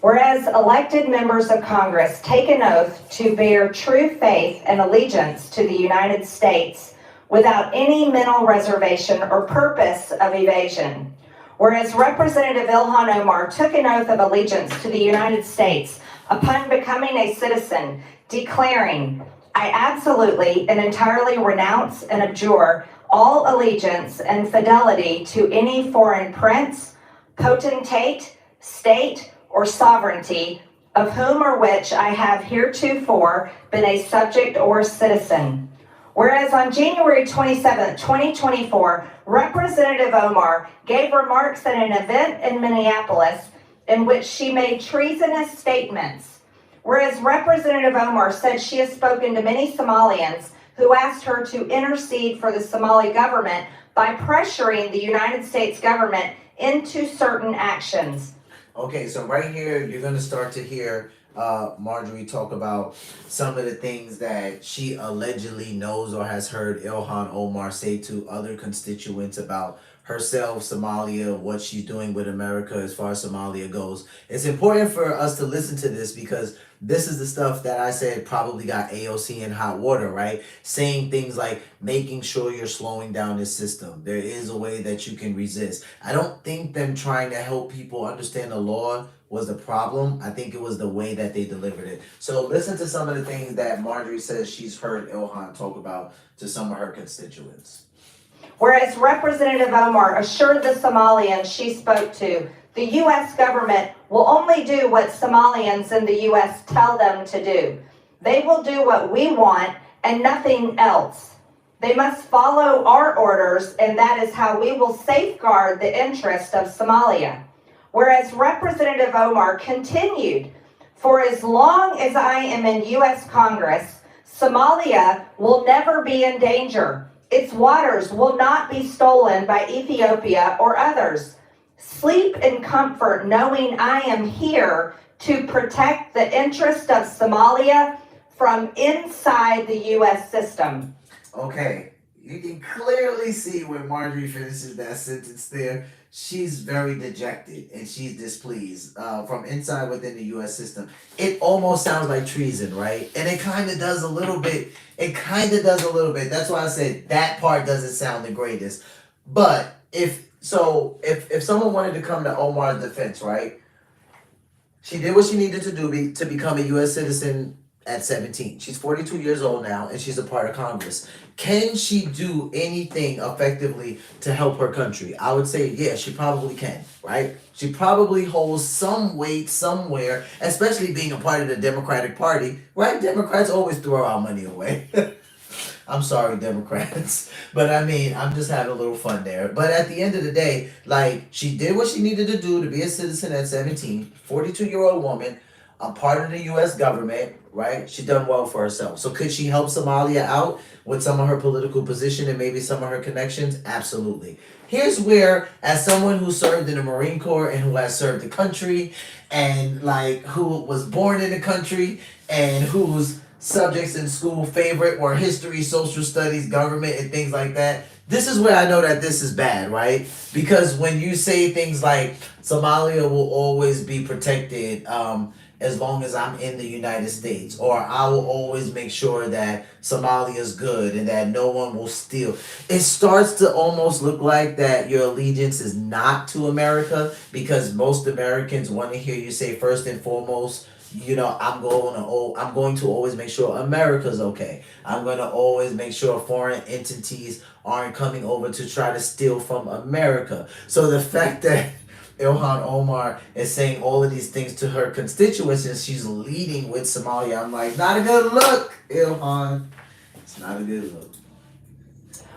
Whereas elected members of Congress take an oath to bear true faith and allegiance to the United States without any mental reservation or purpose of evasion. Whereas Representative Ilhan Omar took an oath of allegiance to the United States upon becoming a citizen, declaring, "I absolutely and entirely renounce and abjure all allegiance and fidelity to any foreign prince, potentate, state, or sovereignty, of whom or which I have heretofore been a subject or citizen." Whereas on January 27, 2024, Representative Omar gave remarks at an event in Minneapolis in which she made treasonous statements. Whereas Representative Omar said she has spoken to many Somalians who asked her to intercede for the Somali government by pressuring the United States government into certain actions. Okay, so right here, you're going to start to hear Marjorie talk about some of the things that she allegedly knows or has heard Ilhan Omar say to other constituents about herself, Somalia, what she's doing with America as far as Somalia goes. It's important for us to listen to this because this is the stuff that I said probably got AOC in hot water, right? Saying things like making sure you're slowing down this system. There is a way that you can resist. I don't think them trying to help people understand the law was the problem. I think it was the way that they delivered it. So listen to some of the things that Marjorie says she's heard Ilhan talk about to some of her constituents. Whereas Representative Omar assured the Somalians she spoke to, the U.S. government will only do what Somalians in the U.S. tell them to do. They will do what we want and nothing else. They must follow our orders, and that is how we will safeguard the interest of Somalia. Whereas Representative Omar continued, "For as long as I am in U.S. Congress, Somalia will never be in danger. Its waters will not be stolen by Ethiopia or others. Sleep in comfort knowing I am here to protect the interest of Somalia from inside the U.S. system." Okay, you can clearly see when Marjorie finishes that sentence there, she's very dejected and she's displeased from inside within the U.S. system. It almost sounds like treason, right? And it kind of does a little bit. That's why I said that part doesn't sound the greatest. But if someone wanted to come to Omar's defense, right? She did what she needed to do to become a U.S. citizen at 17. She's 42 years old now, and she's a part of Congress. Can she do anything effectively to help her country? I would say, yeah, she probably can, right? She probably holds some weight somewhere, especially being a part of the Democratic Party, right? Democrats always throw our money away. I'm sorry, Democrats. But I mean, I'm just having a little fun there. But at the end of the day, like, she did what she needed to do to be a citizen at 17, 42-year-old woman, a part of the U.S. government, right? She done well for herself. So could she help Somalia out with some of her political position and maybe some of her connections? Absolutely. Here's where, as someone who served in the Marine Corps and who has served the country and like who was born in the country and whose subjects in school favorite were history, social studies, government, and things like that. This is where I know that this is bad, right? Because when you say things like Somalia will always be protected as long as I'm in the United States, or I will always make sure that Somalia is good and that no one will steal. It starts to almost look like that your allegiance is not to America, because most Americans want to hear you say first and foremost, you know, I'm going to always make sure America's okay. I'm going to always make sure foreign entities aren't coming over to try to steal from America. So the fact that Ilhan Omar is saying all of these things to her constituents and she's leading with Somalia, I'm like, not a good look, Ilhan. It's not a good look.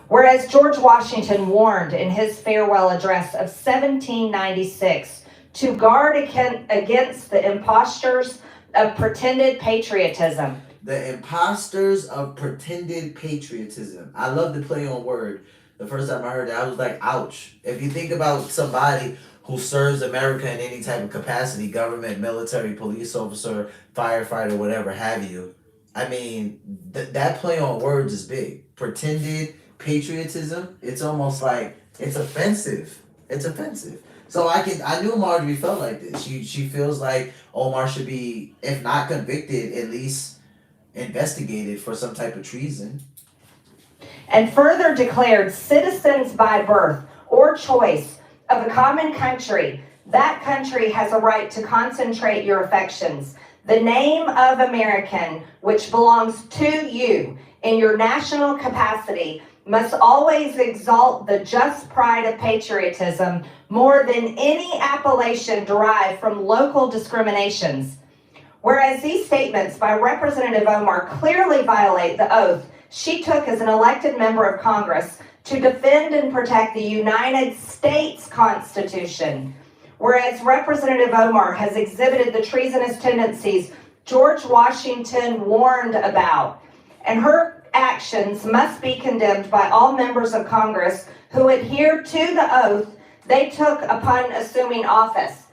Whereas George Washington warned in his farewell address of 1796 to guard against the impostors of pretended patriotism. The imposters of pretended patriotism. I love the play on word. The first time I heard that, I was like, ouch. If you think about somebody who serves America in any type of capacity, government, military, police officer, firefighter, whatever have you, I mean, that play on words is big. Pretended patriotism, it's almost like It's offensive. It's offensive. So I knew Marjorie felt like this. She feels like Omar should be, if not convicted, at least investigated for some type of treason. And further declared citizens by birth or choice of a common country, that country has a right to concentrate your affections. The name of American, which belongs to you in your national capacity, must always exalt the just pride of patriotism more than any appellation derived from local discriminations. Whereas these statements by Representative Omar clearly violate the oath she took as an elected member of Congress to defend and protect the United States Constitution. Whereas Representative Omar has exhibited the treasonous tendencies George Washington warned about, and her actions must be condemned by all members of Congress who adhere to the oath they took upon assuming office.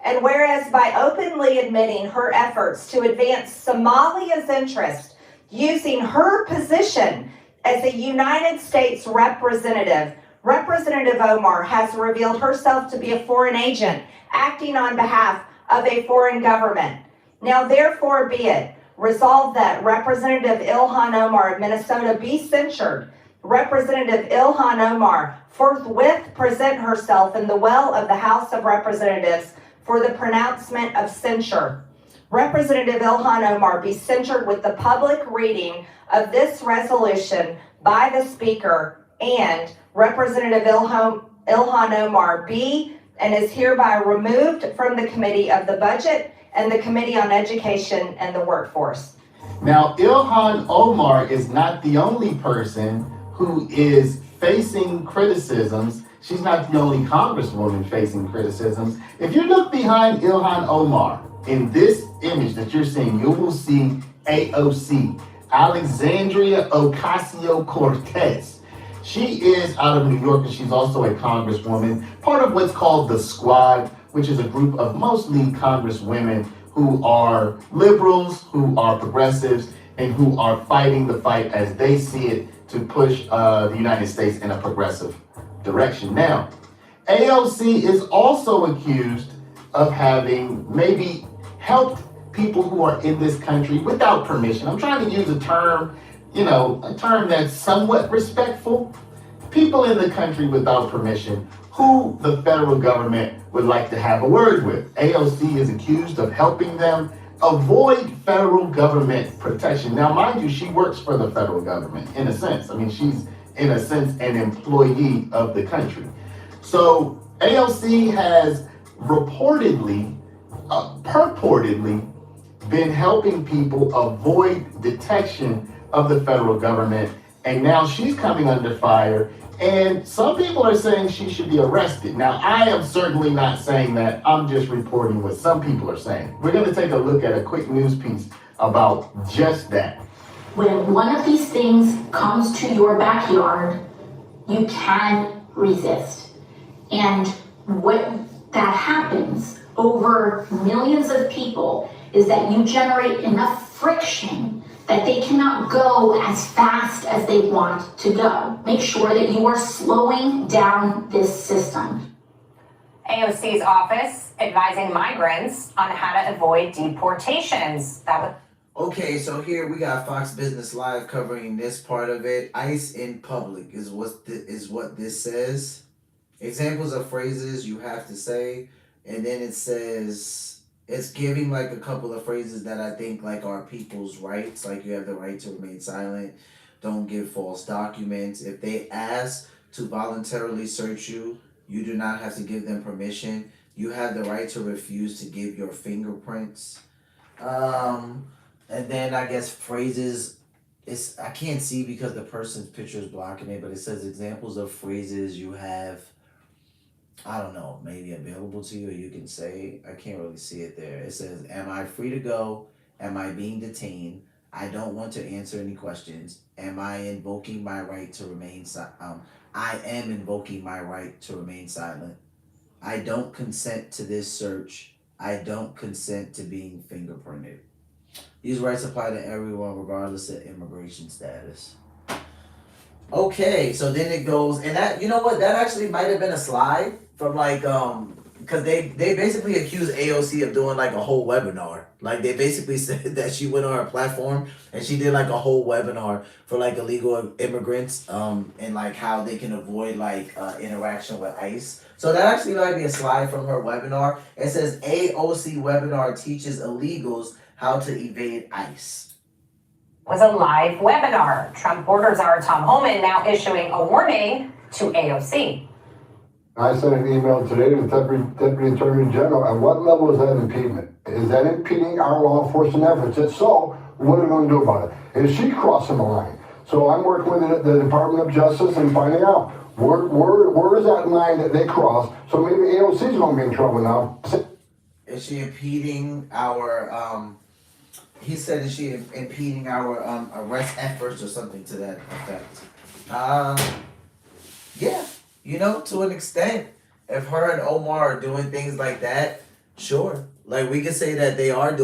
And whereas by openly admitting her efforts to advance Somalia's interest using her position as a United States representative, Representative Omar has revealed herself to be a foreign agent acting on behalf of a foreign government. Now therefore be it resolved that Representative Ilhan Omar of Minnesota be censured. Representative Ilhan Omar forthwith present herself in the well of the House of Representatives for the pronouncement of censure. Representative Ilhan Omar be censured with the public reading of this resolution by the Speaker, and Representative Ilhan Omar be and is hereby removed from the Committee of the Budget and the Committee on Education and the Workforce. Now, Ilhan Omar is not the only person who is facing criticisms. She's not the only congresswoman facing criticisms. If you look behind Ilhan Omar, in this image that you're seeing, you will see AOC, Alexandria Ocasio-Cortez. She is out of New York, and she's also a congresswoman, part of what's called the Squad, which is a group of mostly congresswomen who are liberals, who are progressives, and who are fighting the fight as they see it to push the United States in a progressive direction. Now, AOC is also accused of having maybe helped people who are in this country without permission. I'm trying to use a term, a term that's somewhat respectful. People in the country without permission who the federal government would like to have a word with. AOC is accused of helping them avoid federal government protection. Now, mind you, she works for the federal government in a sense. I mean, she's in a sense an employee of the country. So AOC has purportedly been helping people avoid detection of the federal government, and now she's coming under fire, and some people are saying she should be arrested. Now, I am certainly not saying that. I'm just reporting what some people are saying. We're going to take a look at a quick news piece about just that. When one of these things comes to your backyard, you can resist. And what that happens over millions of people is that you generate enough friction that they cannot go as fast as they want to go. Make sure that you are slowing down this system. AOC's office advising migrants on how to avoid deportations. Okay, so here we got Fox Business Live covering this part of it. ICE in public is what this says. Examples of phrases you have to say, and then it says it's giving like a couple of phrases that I think like are people's rights, like you have the right to remain silent, don't give false documents. If they ask to voluntarily search you, you do not have to give them permission. You have the right to refuse to give your fingerprints. And then I guess phrases, I can't see because the person's picture is blocking it, but it says examples of phrases you have, I don't know, maybe available to you or you can say. I can't really see it there. It says, am I free to go? Am I being detained? I don't want to answer any questions. Am I invoking my right to remain silent? I am invoking my right to remain silent. I don't consent to this search. I don't consent to being fingerprinted. These rights apply to everyone regardless of immigration status. Okay, so then it goes, and that, you know what, that actually might have been a slide from like, because they basically accused AOC of doing like a whole webinar. Like they basically said that she went on her platform and she did like a whole webinar for like illegal immigrants, and like how they can avoid like interaction with ICE. So that actually might be a slide from her webinar. It says AOC webinar teaches illegals how to evade ICE. Was a live webinar. Trump border czar Tom Homan now issuing a warning to AOC. I sent an email today to the Deputy Attorney General. At what level is that impediment? Is that impeding our law enforcement efforts? If so, what are we going to do about it? Is she crossing the line? So I'm working with the Department of Justice and finding out where is that line that they cross. So maybe AOC is going to be in trouble now. Is she impeding our he said, is she impeding our arrest efforts or something to that effect? Yeah, you know, to an extent. If her and Omar are doing things like that, sure. Like we could say that they are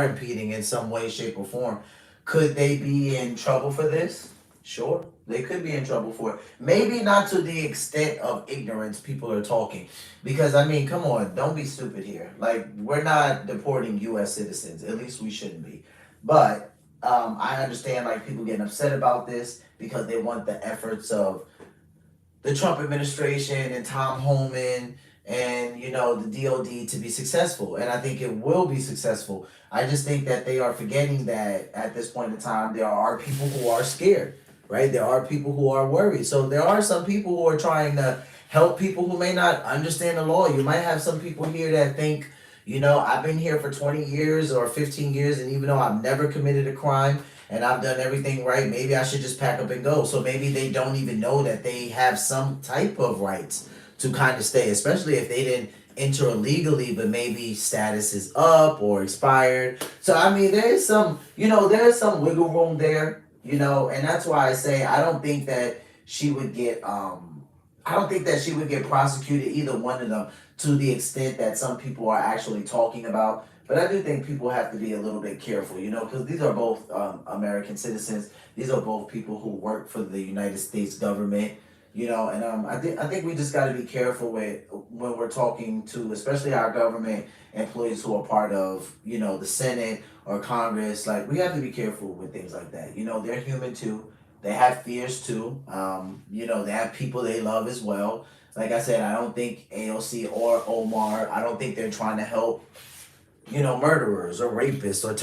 impeding in some way, shape, or form. Could they be in trouble for this? Sure, they could be in trouble for it. Maybe not to the extent of ignorance people are talking. Because, I mean, come on, don't be stupid here. Like, we're not deporting U.S. citizens. At least we shouldn't be. But I understand, like, people getting upset about this because they want the efforts of the Trump administration and Tom Homan and, you know, the DOD to be successful. And I think it will be successful. I just think that they are forgetting that at this point in time, there are people who are scared, right? There are people who are worried. So there are some people who are trying to help people who may not understand the law. You might have some people here that think, you know, I've been here for 20 years or 15 years, and even though I've never committed a crime and I've done everything right, maybe I should just pack up and go. So maybe they don't even know that they have some type of rights to kind of stay, especially if they didn't enter illegally, but maybe status is up or expired. So, I mean, there's some wiggle room there, you know, and that's why I say I don't think that she would get prosecuted, either one of them, to the extent that some people are actually talking about. But I do think people have to be a little bit careful, you know, because these are both American citizens. These are both people who work for the United States government, you know, and I think we just got to be careful with when we're talking to, especially our government employees who are part of, you know, the Senate or Congress. Like, we have to be careful with things like that. You know, they're human too. They have fears too. You know, they have people they love as well. Like I said, I don't think AOC or Omar, I don't think they're trying to help, you know, murderers or rapists or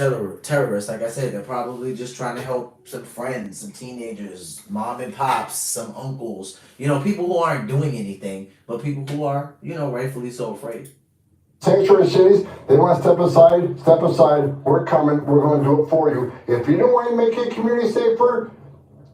terrorists. Like I said, they're probably just trying to help some friends, some teenagers, mom and pops, some uncles, you know, people who aren't doing anything, but people who are, you know, rightfully so afraid. Sanctuary cities, they want to step aside. We're coming. We're going to do it for you. If you don't want to make your community safer,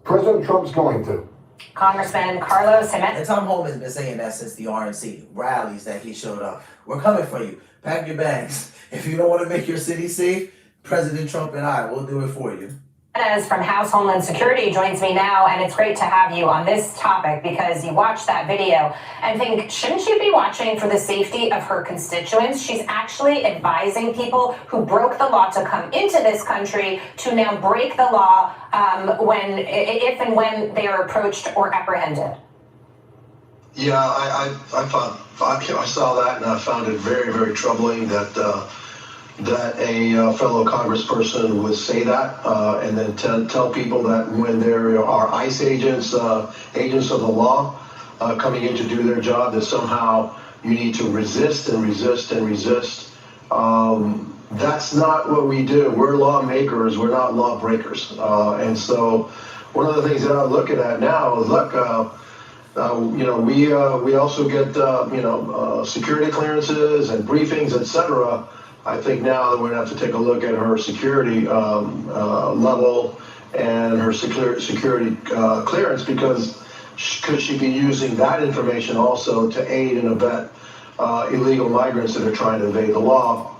President Trump's going to. Congressman Carlos Jimenez. And Tom Homan's been saying that since the RNC rallies that he showed up. We're coming for you. Pack your bags. If you don't want to make your city safe, President Trump and I will do it for you. Jimenez from House Homeland Security joins me now, and it's great to have you on this topic because you watched that video and think, shouldn't she be watching for the safety of her constituents? She's actually advising people who broke the law to come into this country to now break the law if and when they are approached or apprehended. Yeah, I saw that and I found it very, very troubling that a fellow congressperson would say that and then tell people that when there are ICE agents, agents of the law coming in to do their job, that somehow you need to resist and resist and resist. That's not what we do. We're lawmakers, we're not lawbreakers. And so one of the things that I'm looking at now is, look, we also get security clearances and briefings, etc. I think now that we're going to have to take a look at her security level and her security clearance, because could she be using that information also to aid and abet illegal migrants that are trying to evade the law?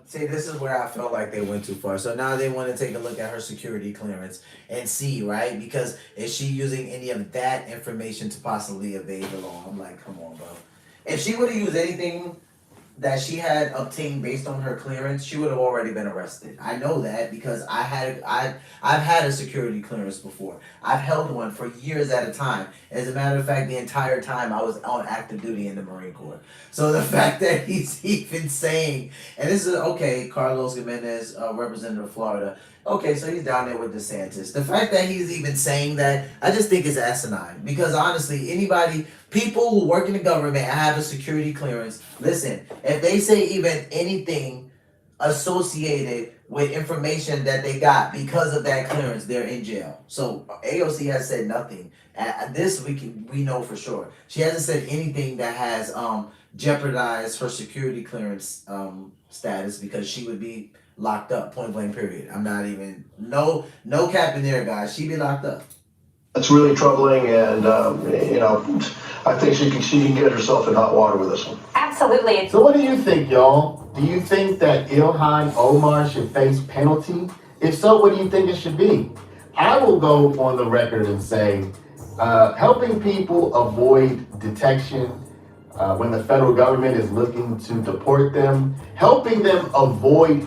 See, this is where I felt like they went too far. So now they want to take a look at her security clearance and see, right? Because is she using any of that information to possibly evade the law? I'm like, come on, bro. If she would have used anything that she had obtained based on her clearance, she would have already been arrested. I know that because I've had a security clearance before. I've held one for years at a time. As a matter of fact, the entire time I was on active duty in the Marine Corps. So the fact that he's even saying, and this is okay, Carlos Gimenez, representative of Florida. Okay, so he's down there with DeSantis. The fact that he's even saying that, I just think is asinine. Because honestly, people who work in the government and have a security clearance, listen, if they say even anything associated with information that they got because of that clearance, they're in jail. So AOC has said nothing. This we know for sure. She hasn't said anything that has jeopardized her security clearance status because she would be locked up, point blank period. I'm not even, no cap in there, guys. She'd be locked up. It's really troubling, and I think she can get herself in hot water with this one. Absolutely. So what do you think, y'all? Do you think that Ilhan Omar should face penalty? If so, what do you think it should be? I will go on the record and say, helping people avoid detection when the federal government is looking to deport them, helping them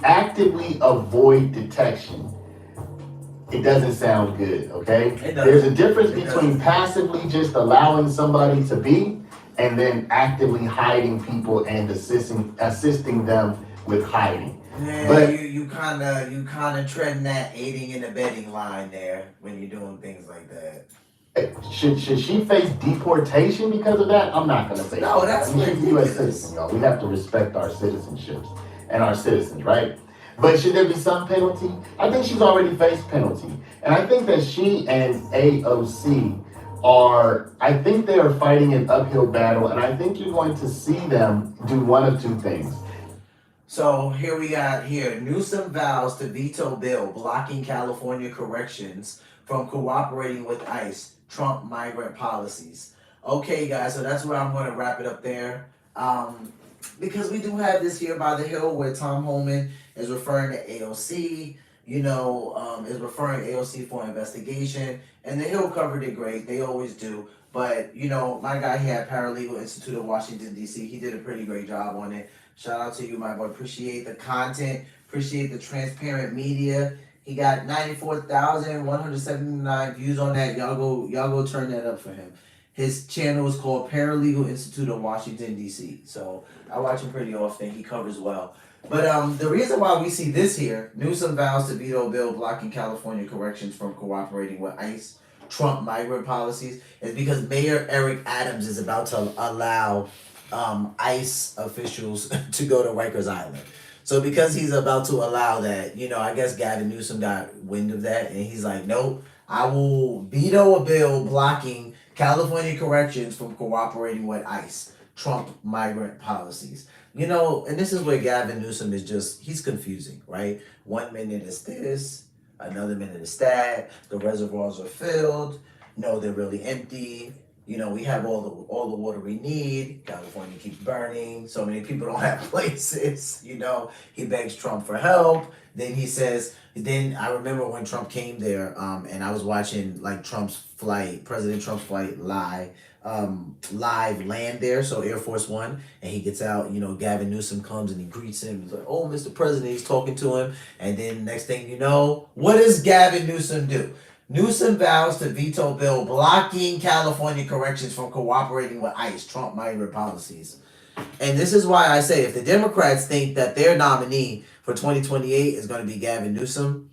actively avoid detection. It doesn't sound good, okay? There's a difference between passively just allowing somebody to be and then actively hiding people and assisting them with hiding. Yeah, but you kind of treading that aiding and abetting line there when you're doing things like that. Should she face deportation because of that? I'm not gonna say no. That. That's She's a U.S. citizen, y'all. We have to respect our citizenships and our citizens, right? But should there be some penalty? I think she's already faced penalty, and I think that she and AOC I think they are fighting an uphill battle, and I think you're going to see them do one of two things. So here we got Newsom vows to veto bill blocking California corrections from cooperating with ICE, Trump migrant policies. Okay, guys, so that's where I'm going to wrap it up there. Because we do have this here by the Hill where Tom Homan is referring to AOC, is referring to AOC for investigation. And the Hill covered it great. They always do. But, my guy here at Paralegal Institute of Washington, D.C., he did a pretty great job on it. Shout out to you, my boy. Appreciate the content. Appreciate the transparent media. He got 94,179 views on that. Y'all go turn that up for him. His channel is called Paralegal Institute of Washington, D.C. So I watch him pretty often. He covers well. But the reason why we see this here, Newsom vows to veto bill blocking California corrections from cooperating with ICE, Trump migrant policies, is because Mayor Eric Adams is about to allow ICE officials to go to Rikers Island. So because he's about to allow that, I guess Gavin Newsom got wind of that, and he's like, nope, I will veto a bill blocking California corrections from cooperating with ICE, Trump migrant policies. And this is where Gavin Newsom is he's confusing, right? 1 minute is this, another minute is that, the reservoirs are filled, no, they're really empty. We have all the water we need. California keeps burning. So many people don't have places. He begs Trump for help. Then he says, I remember when Trump came there, and I was watching President Trump's flight live land there. So Air Force One, and he gets out, Gavin Newsom comes and he greets him. He's like, oh, Mr. President, he's talking to him. And then next thing you know, what does Gavin Newsom do? Newsom vows to veto bill blocking California corrections from cooperating with ICE, Trump migrant policies. And this is why I say if the Democrats think that their nominee for 2028 is going to be Gavin Newsom,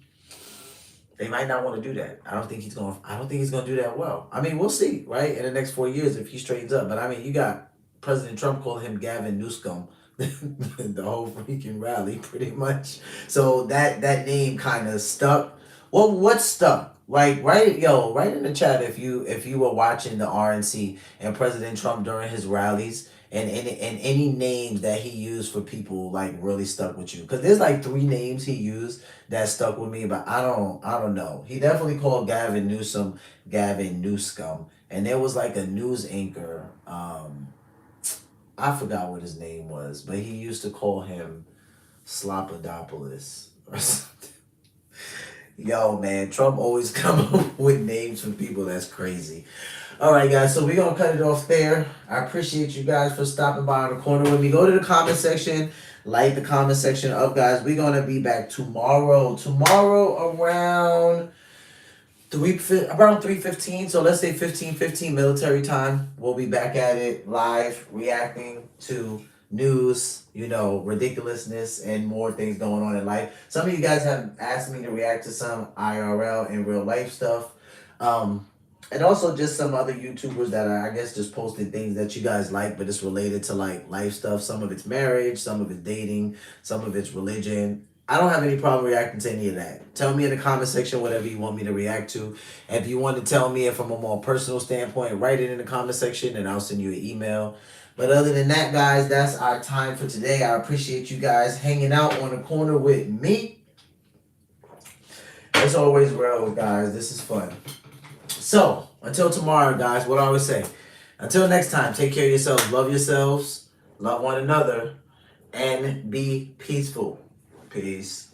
they might not want to do that. I don't think he's going to do that well. I mean, we'll see, right? In the next 4 years if he straightens up. But I mean, you got President Trump calling him Gavin Newsom the whole freaking rally pretty much. So that name kind of stuck. Well, what stuck? Like, write in the chat if you were watching the RNC and President Trump during his rallies and any names that he used for people really stuck with you. Because there's 3 names he used that stuck with me, but I don't know. He definitely called Gavin Newsom Gavin Newscum. And there was a news anchor, I forgot what his name was, but he used to call him Slopadopoulos or something. Yo, man, Trump always come up with names for people that's crazy. All right, guys, so we're going to cut it off there. I appreciate you guys for stopping by on the corner with me. Go to the comment section, light the comment section up, guys. We're gonna be back tomorrow. Tomorrow around 3:15. So let's say 15:15 military time. We'll be back at it live, reacting to news, ridiculousness and more things going on in life. Some of you guys have asked me to react to some IRL and real life stuff. And also just some other YouTubers that are, I guess, just posting things that you guys like, but it's related to like life stuff. Some of it's marriage, some of it's dating, some of it's religion. I don't have any problem reacting to any of that. Tell me in the comment section whatever you want me to react to. If you want to tell me it from a more personal standpoint, write it in the comment section and I'll send you an email. But other than that, guys, that's our time for today. I appreciate you guys hanging out on the corner with me. As always, real, guys, this is fun. So, until tomorrow, guys, what I always say. Until next time, take care of yourselves, love one another, and be peaceful. Peace.